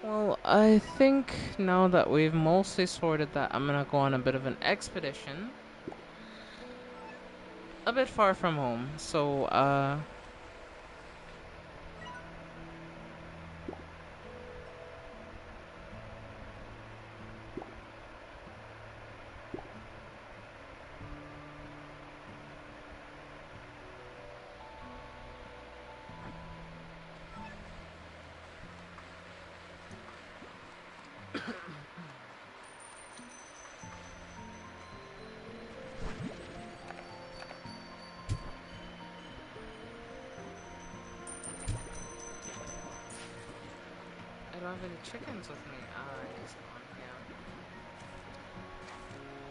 well, I think now that we've mostly sorted that, I'm gonna go on a bit of an expedition. A bit far from home, so, I don't have any chickens with me. He's gone,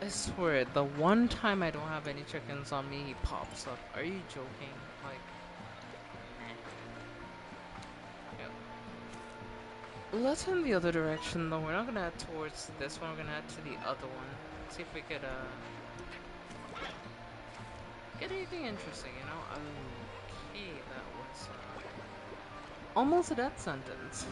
yeah. I swear, the one time I don't have any chickens on me, he pops up. Are you joking? Like, let's head in the other direction, though. We're not gonna head towards this one. We're gonna head to the other one. See if we could, get anything interesting, you know? Okay, that was, almost a death sentence.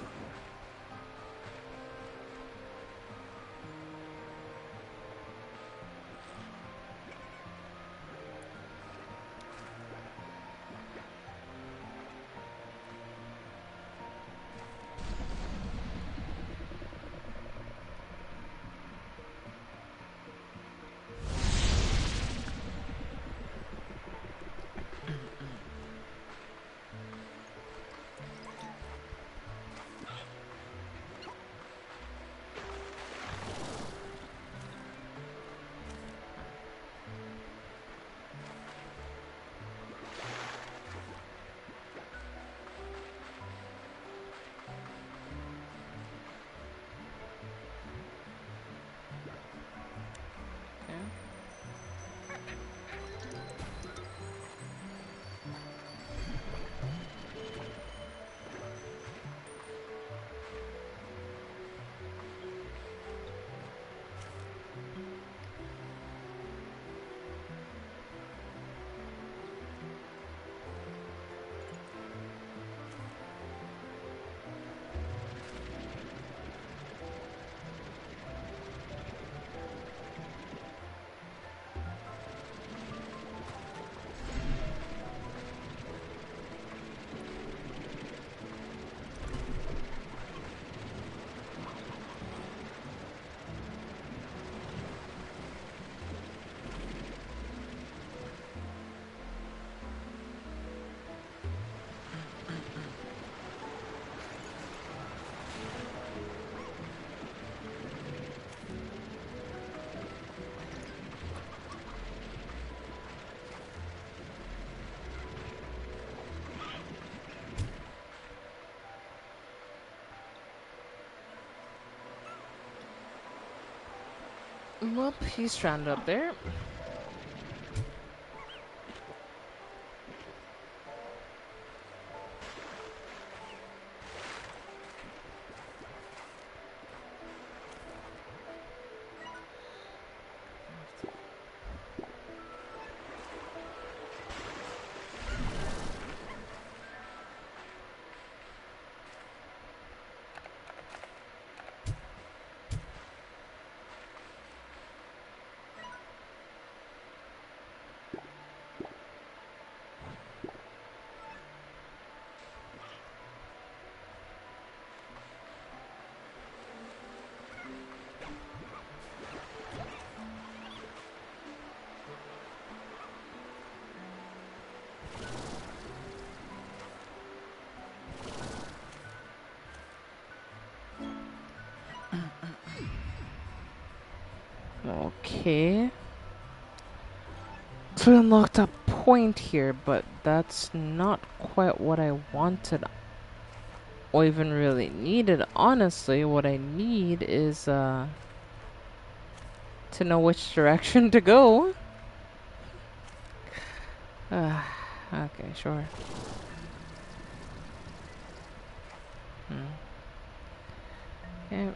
Well, he's stranded up there. Okay. So we unlocked a point here, but that's not quite what I wanted or even really needed. Honestly, what I need is to know which direction to go. Okay, sure. Okay.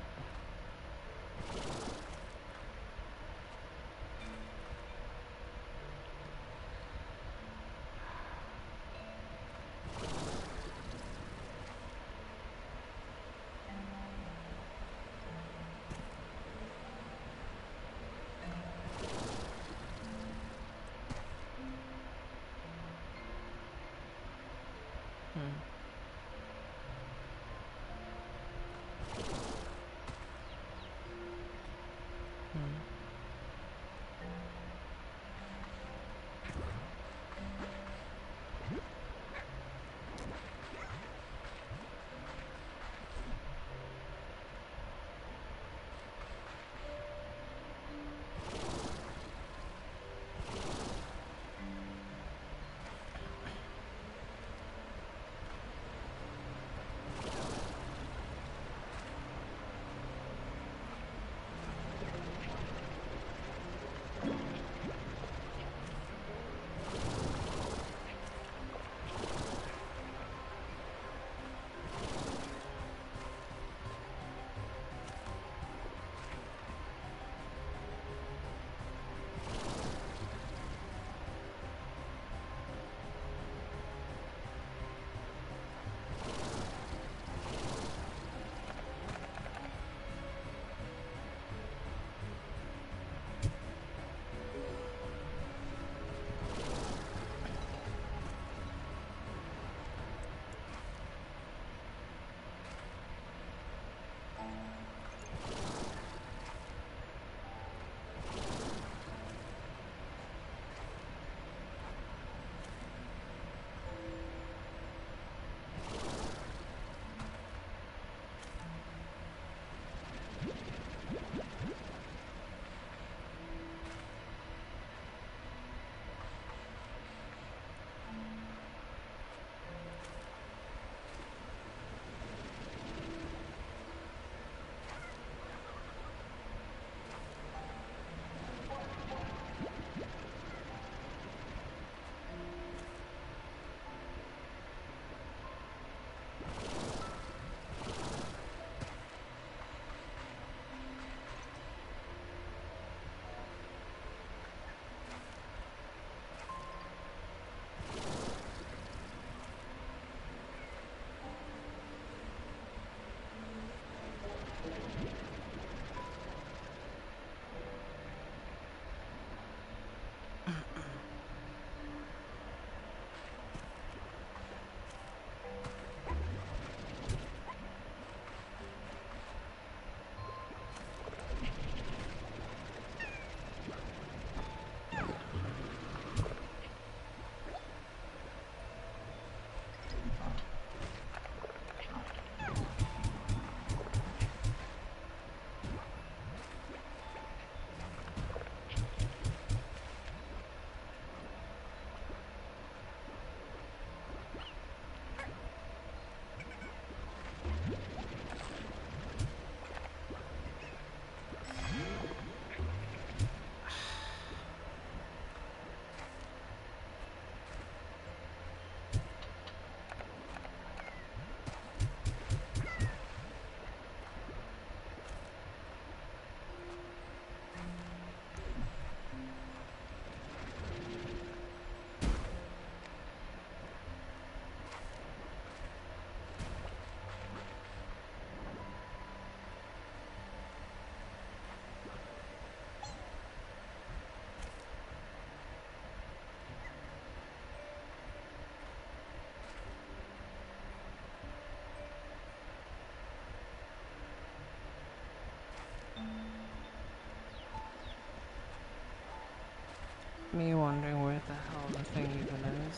Me wondering where the hell the thing even is.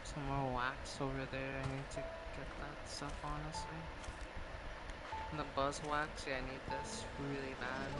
Some more wax over there. I need to get that stuff, honestly. The buzz wax, yeah, I need this really bad.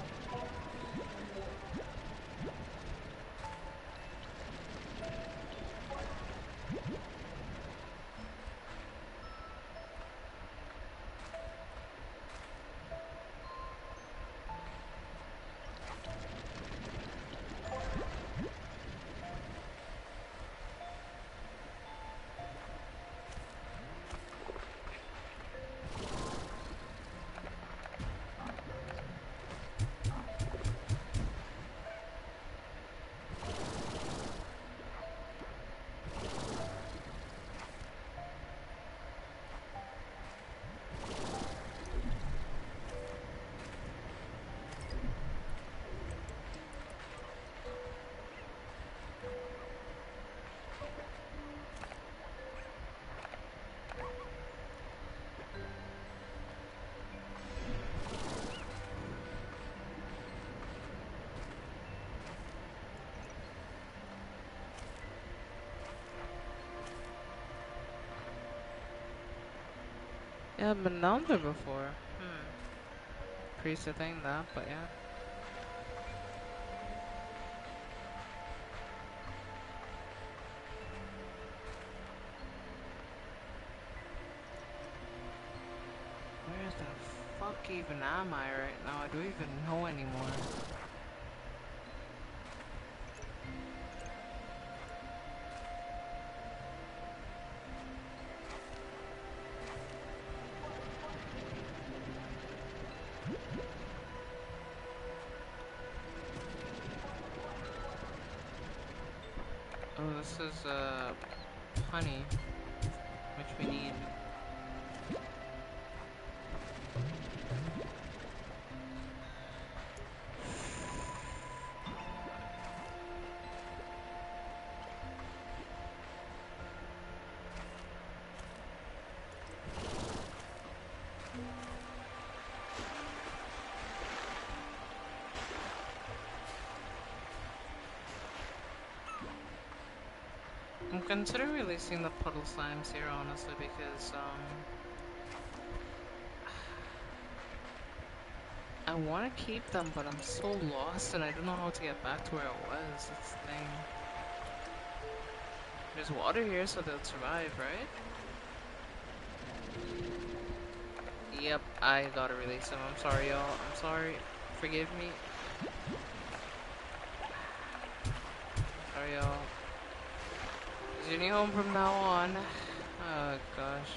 Yeah, I've been down there before. Crazy thing that, but yeah. Where the fuck even am I right now? I don't even know anymore. Oh, this is honey, which we need. I'm considering releasing the puddle slimes here, honestly, because I want to keep them, but I'm so lost and I don't know how to get back to where I was. That's the thing. There's water here, so they'll survive, right? Yep, I gotta release them. I'm sorry, y'all. I'm sorry. Forgive me. Sorry, y'all. Journey home from now on. Oh, gosh.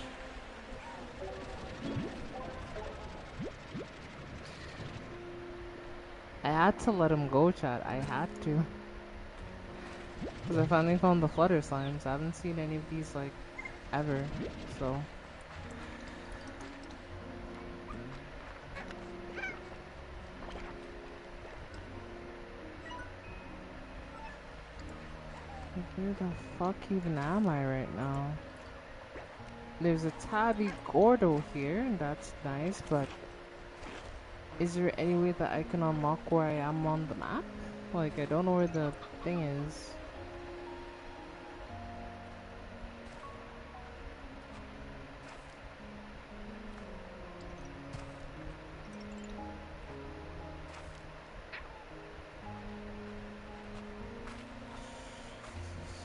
I had to let him go, chat. I had to. Because I finally found the flutter slimes. I haven't seen any of these, like, ever. So. Where the fuck even am I right now? There's a Tabby Gordo here, and that's nice, but is there any way that I can unlock where I am on the map? Like, I don't know where the thing is.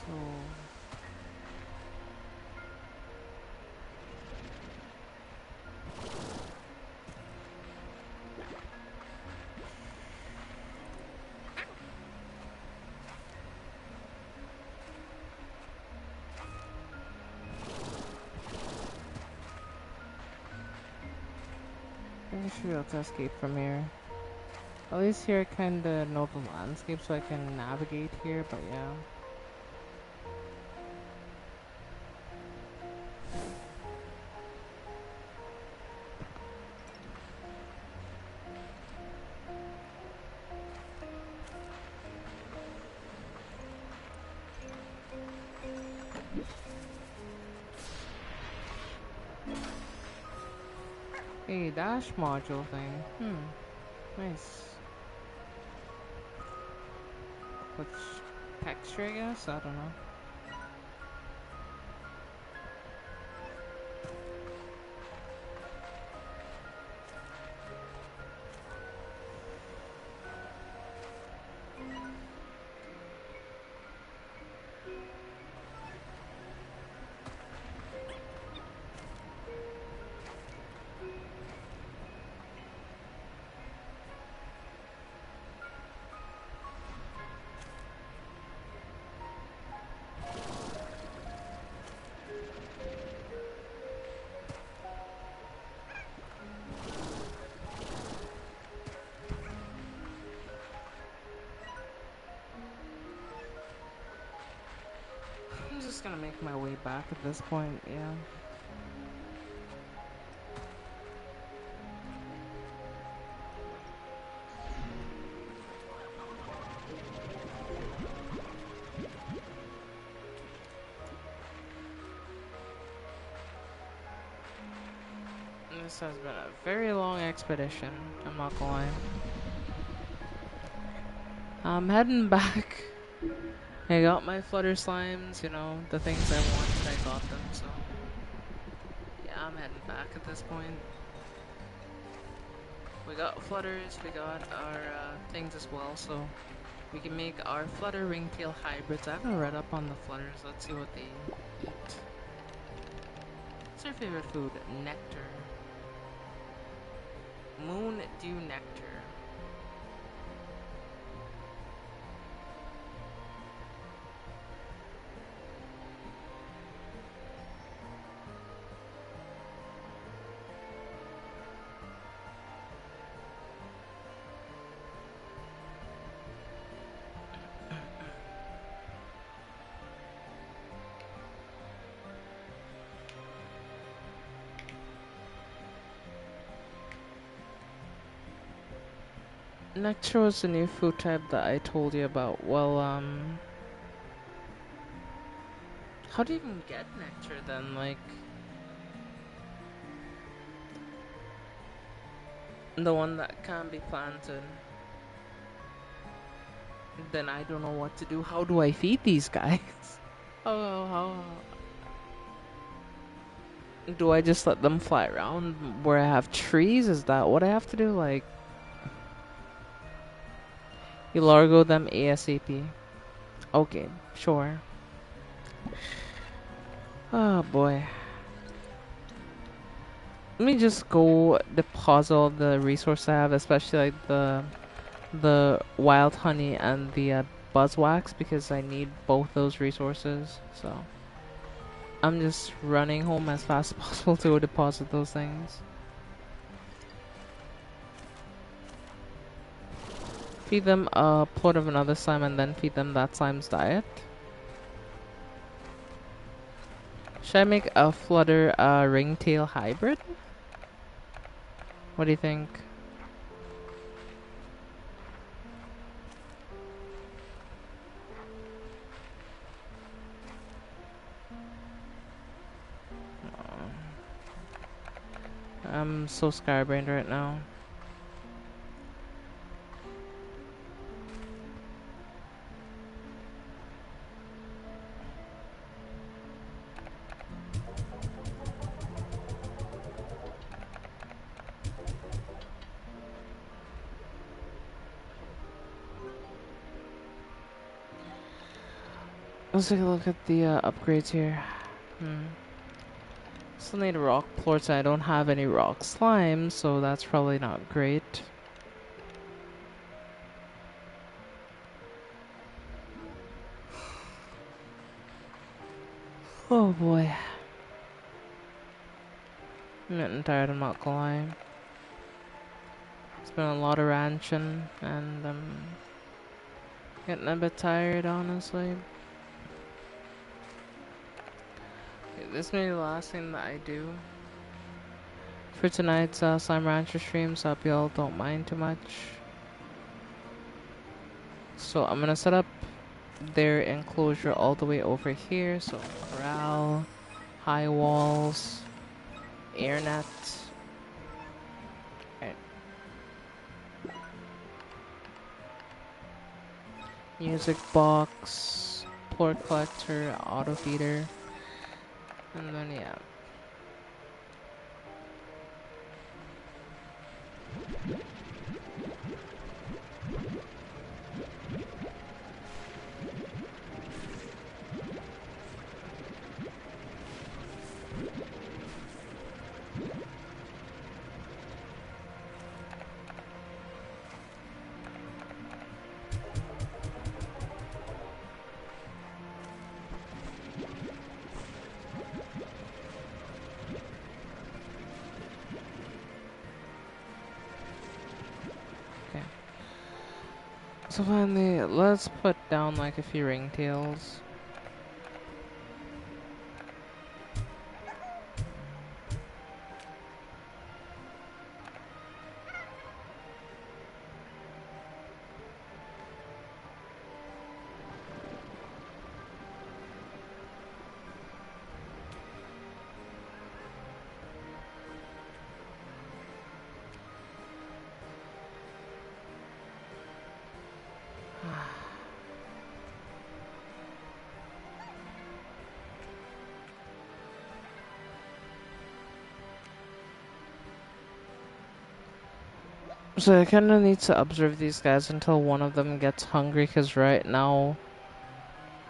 So... I should be able to escape from here. At least here I kinda know the landscape so I can navigate here, but yeah. Hey, dash module thing. Nice. Which texture, I guess? I don't know. I'm just gonna make my way back at this point, yeah. This has been a very long expedition, I'm not gonna lie. I'm heading back. I got my flutter slimes, you know, the things I wanted, I got them, so yeah, I'm heading back at this point. We got flutters, we got our things as well, so we can make our flutter ringtail hybrids. I haven't read up on the flutters, let's see what they eat. What's their favorite food? Nectar. Moon dew nectar. Nectar was the new food type that I told you about. Well, how do you even get nectar then? Like, the one that can be planted. Then I don't know what to do. How do I feed these guys? how do I just let them fly around where I have trees? Is that what I have to do? Like, you largo them ASAP. Okay, sure. Oh boy. Let me just go deposit all the resources I have, especially like the wild honey and the buzzwax, because I need both those resources. So I'm just running home as fast as possible to go deposit those things. Feed them a plot of another slime and then feed them that slime's diet. Should I make a flutter ringtail hybrid? What do you think? I'm so scatterbrained right now. Let's take a look at the upgrades here. Still need rock plorts. I don't have any rock slime, so that's probably not great. Oh boy. I'm getting tired, I'm not gonna lie. It's been a lot of ranching, and I'm getting a bit tired, honestly. This may be the last thing that I do for tonight's Slime Rancher stream, so I hope y'all don't mind too much. So I'm gonna set up their enclosure all the way over here. So corral, high walls, air net. Right. music box, port collector, auto feeder, and then yeah. Okay. So finally, let's put down like a few ringtails. So I kind of need to observe these guys until one of them gets hungry, because right now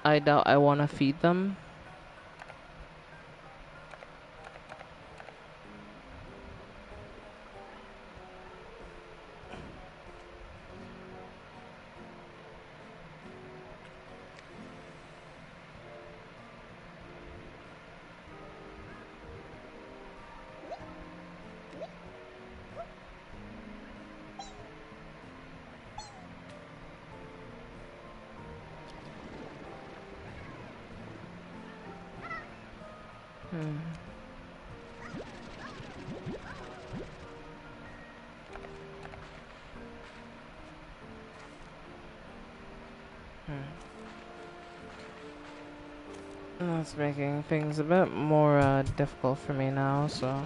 I doubt I want to feed them. Hmm. That's making things a bit more difficult for me now, so...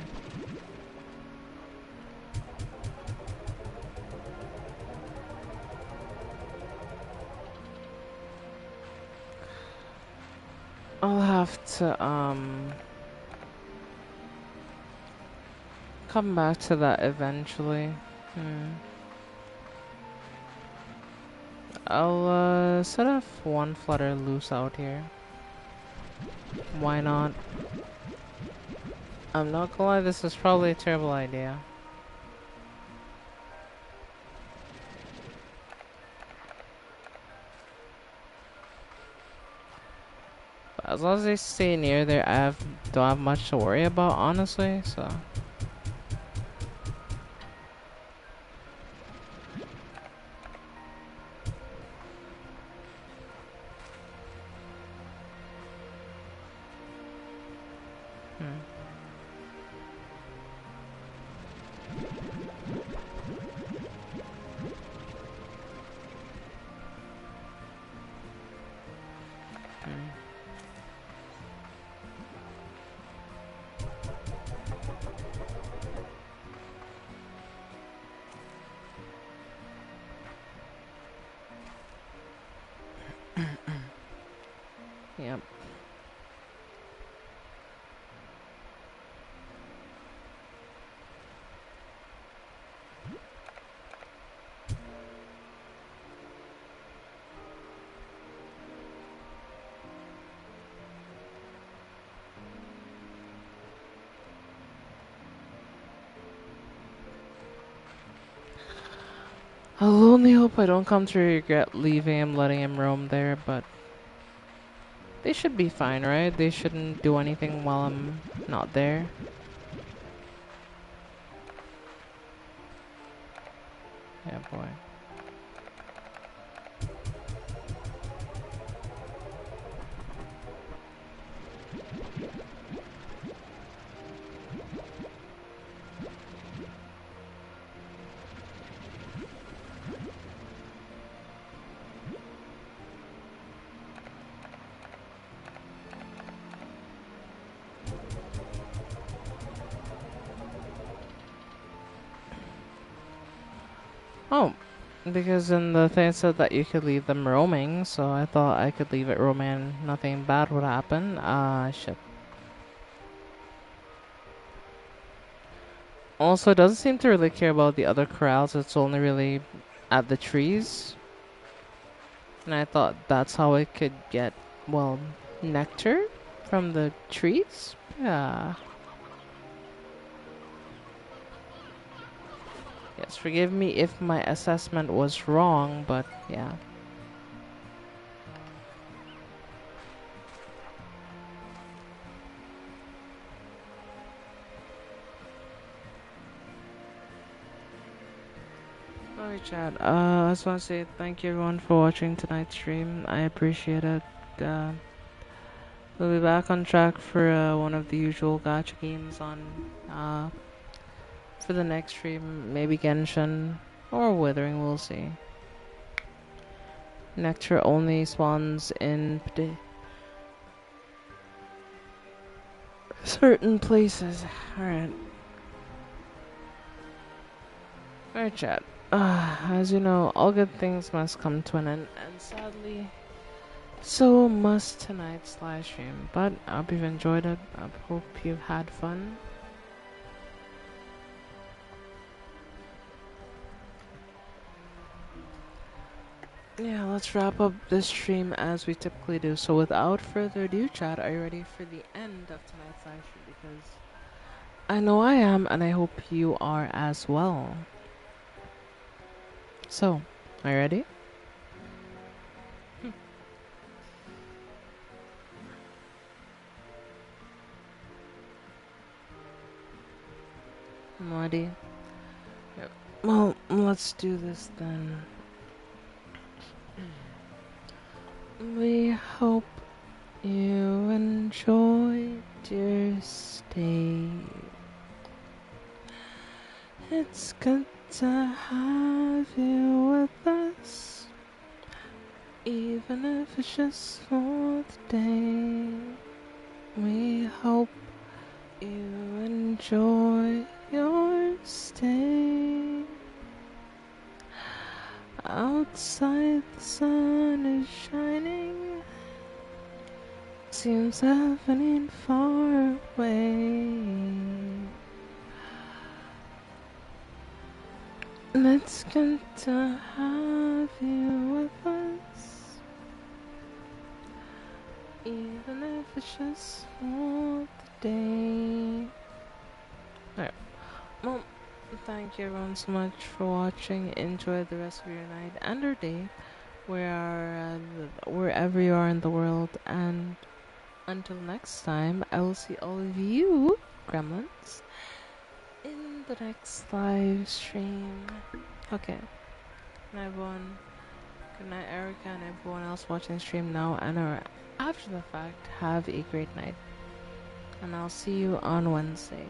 I'll have to, come back to that eventually. I'll, set off one flutter loose out here. Why not? I'm not gonna lie, this is probably a terrible idea. But as long as they stay near there, don't have much to worry about, honestly, so... Hmm. Hmm. Yep. I'll only hope I don't come to regret leaving him, letting him roam there, but... They should be fine, right? They shouldn't do anything while I'm not there. Yeah, boy. Oh, Because in the thing said that you could leave them roaming, so I thought I could leave it roaming. Nothing bad would happen. Shit. Also, it doesn't seem to really care about the other corrals. It's only really at the trees. And I thought that's how it could get, well, nectar from the trees? Yeah. Yes, forgive me if my assessment was wrong, but yeah. Alright, Chad. I just want to say thank you everyone for watching tonight's stream. I appreciate it. Uh, we'll be back on track for one of the usual gacha games on for the next stream. Maybe Genshin or Withering. We'll see. Nectar only spawns in certain places. Alright. Alright, chat. As you know, all good things must come to an end, and sadly, so must tonight's live stream. But I hope you've enjoyed it. I hope you've had fun. Yeah, let's wrap up this stream as we typically do. So without further ado, chat, are you ready for the end of tonight's live stream? Because I know I am, and I hope you are as well. So, are you ready? I'm ready. Yep. Well, let's do this then. We hope you enjoyed your stay. It's good to have you with us, even if it's just for the day. We hope you enjoy your stay. Outside the sun is shining, seems happening far away. It's good to have you with us, even if it's just for the day. Alright, well, thank you everyone so much for watching. Enjoy the rest of your night and or day, wherever you are in the world. And until next time, I will see all of you, gremlins, in the next live stream. Okay. Good night, everyone. Good night, Erica, and everyone else watching the stream now and or after the fact. Have a great night. And I'll see you on Wednesday.